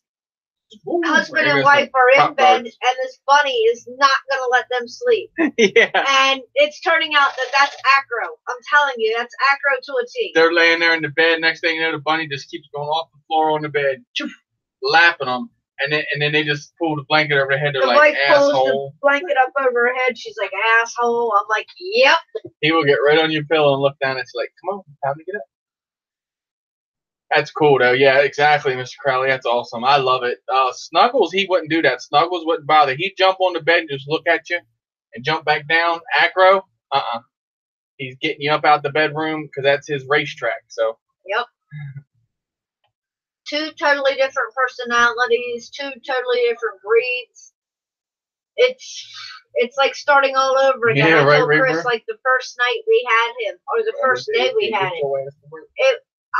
husband and wife are in bed, and this bunny is not going to let them sleep. Yeah. And it's turning out that that's Acro. I'm telling you, that's Acro to a T. They're laying there in the bed. Next thing you know, the bunny just keeps going off the floor on the bed, lapping them. And then they just pull the blanket over their head. They're the like, wife pulls asshole. the blanket up over her head. She's like, asshole. I'm like, yep. He will get right on your pillow and look down at you like, come on, time to get up. That's cool, though. Yeah, exactly, Mr. Crowley. That's awesome. I love it. Snuggles, he wouldn't do that. Snuggles wouldn't bother. He'd jump on the bed and just look at you and jump back down. Acro, he's getting you up out the bedroom because that's his racetrack. So. Yep. Two totally different personalities, two totally different breeds. It's like starting all over again. Yeah, I told right, Chris, right. like the first night we had him, or the first day we had him,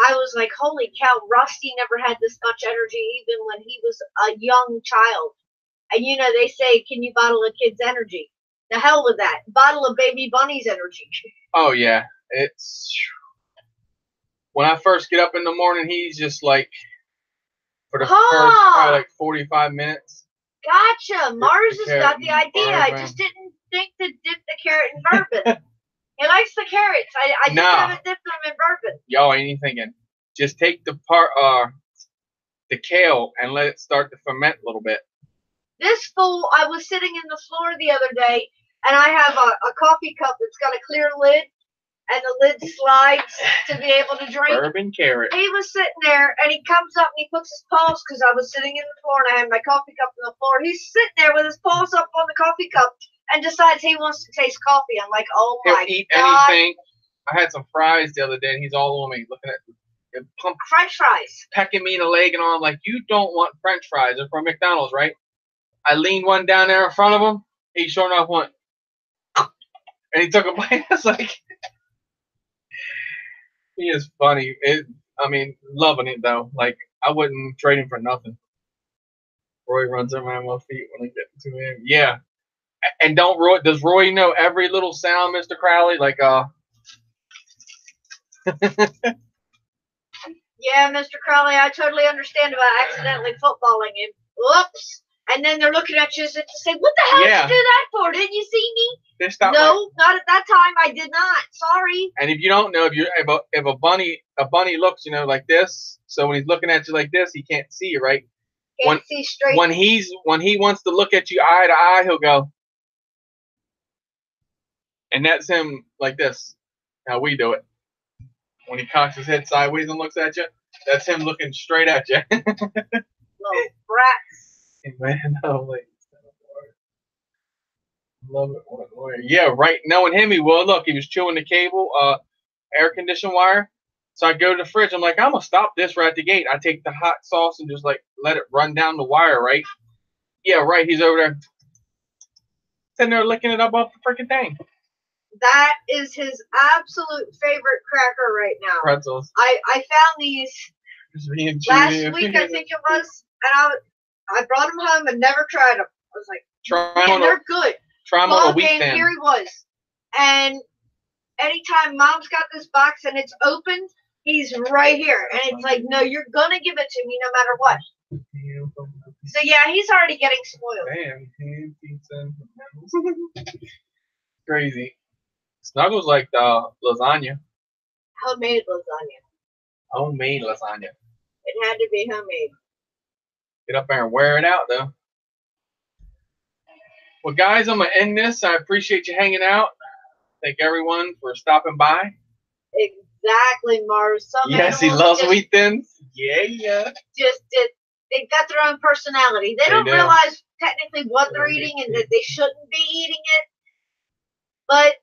I was like, holy cow, Rusty never had this much energy even when he was a young child. And you know, they say, can you bottle a kid's energy? The hell with that. Bottle a baby bunny's energy. Oh, yeah. It's... When I first get up in the morning, he's just like... For the first probably like 45 minutes. Gotcha. Mars has got the idea. I just didn't think to dip the carrot in bourbon. He likes the carrots. I just haven't dipped them in bourbon. Y'all ain't even thinking. Just take the kale and let it start to ferment a little bit. This fool, I was sitting in the floor the other day, and I have a coffee cup that's got a clear lid, and the lid slides to be able to drink. Bourbon carrot. He was sitting there, and he comes up and he puts his paws, because I was sitting in the floor and I had my coffee cup on the floor. He's sitting there with his paws up on the coffee cup and decides he wants to taste coffee. I'm like, oh my God. He'll eat anything. I had some fries the other day, and he's all on me looking at French fries. Pecking me in the leg and all. I'm like, you don't want French fries. They're from McDonald's, right? I leaned one down there in front of him. He sure enough went, and he took a bite. I was like... He is funny. Loving it though. Like, I wouldn't trade him for nothing. Roy runs around my feet when I get to him. Yeah. And does Roy know every little sound, Mr. Crowley? Like, Yeah, Mr. Crowley, I totally understand about accidentally footballing him. Whoops. And then they're looking at you as if to say, what the hell did you do that for? Didn't you see me? No, not at that time. I did not. Sorry. And if you don't know, if a bunny looks, like this, so when he's looking at you like this, he can't see you, right? Can't see straight. When he wants to look at you eye to eye, he'll go. And that's him like this. How we do it. When he cocks his head sideways and looks at you, that's him looking straight at you. Little brats. Man, love it. Yeah, right. Knowing him, he will. Look, he was chewing the cable, air condition wire. So I go to the fridge. I'm like, I'm gonna stop this right at the gate. I take the hot sauce and just like let it run down the wire, right? Yeah, right. He's over there, sitting there licking it up off the freaking thing. That is his absolute favorite cracker right now. Pretzels. I found these last week, I think it was, and I brought them home and never tried them. I was like, man, they're good. Try them on a weekend. Here he was. And anytime Mom's got this box and it's opened, he's right here. And it's like, no, you're going to give it to me no matter what. So, yeah, he's already getting spoiled. Damn. Crazy. Snuggles like lasagna. Homemade lasagna. Homemade lasagna. It had to be homemade. Get up there and wear it out, though. Well, guys, I'm going to end this. I appreciate you hanging out. Thank everyone for stopping by. Exactly, Mars. Yes, he loves wheat thins. Yeah. They've got their own personality. They don't realize technically what they're eating and that they shouldn't be eating it. But,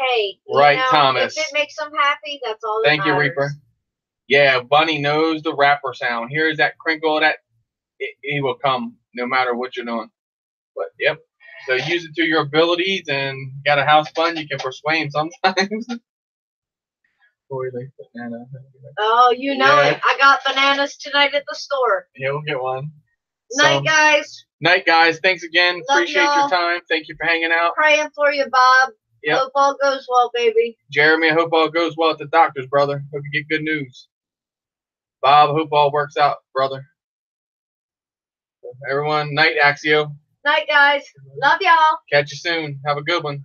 hey, right, Thomas. If it makes them happy, that's all that matters. Thank you, Reaper. Yeah, Bunny knows the rapper sound. Here's that crinkle, that he will come no matter what you're doing. But yep. So use it to your abilities, and got a house fund. You can persuade him sometimes. Boy, like banana. Oh, you know Yeah. it. I got bananas tonight at the store. Yeah, we'll get one. Night, guys. Night, guys. Thanks again. Love Appreciate y'all. your time. Thank you for hanging out. Praying for you, Bob. Yep. Hope all goes well, baby. Jeremy, I hope all goes well at the doctor's, brother. Hope you get good news. Bob, hope all works out, brother. Everyone, night, Axio. Night, guys. Love y'all. Catch you soon. Have a good one.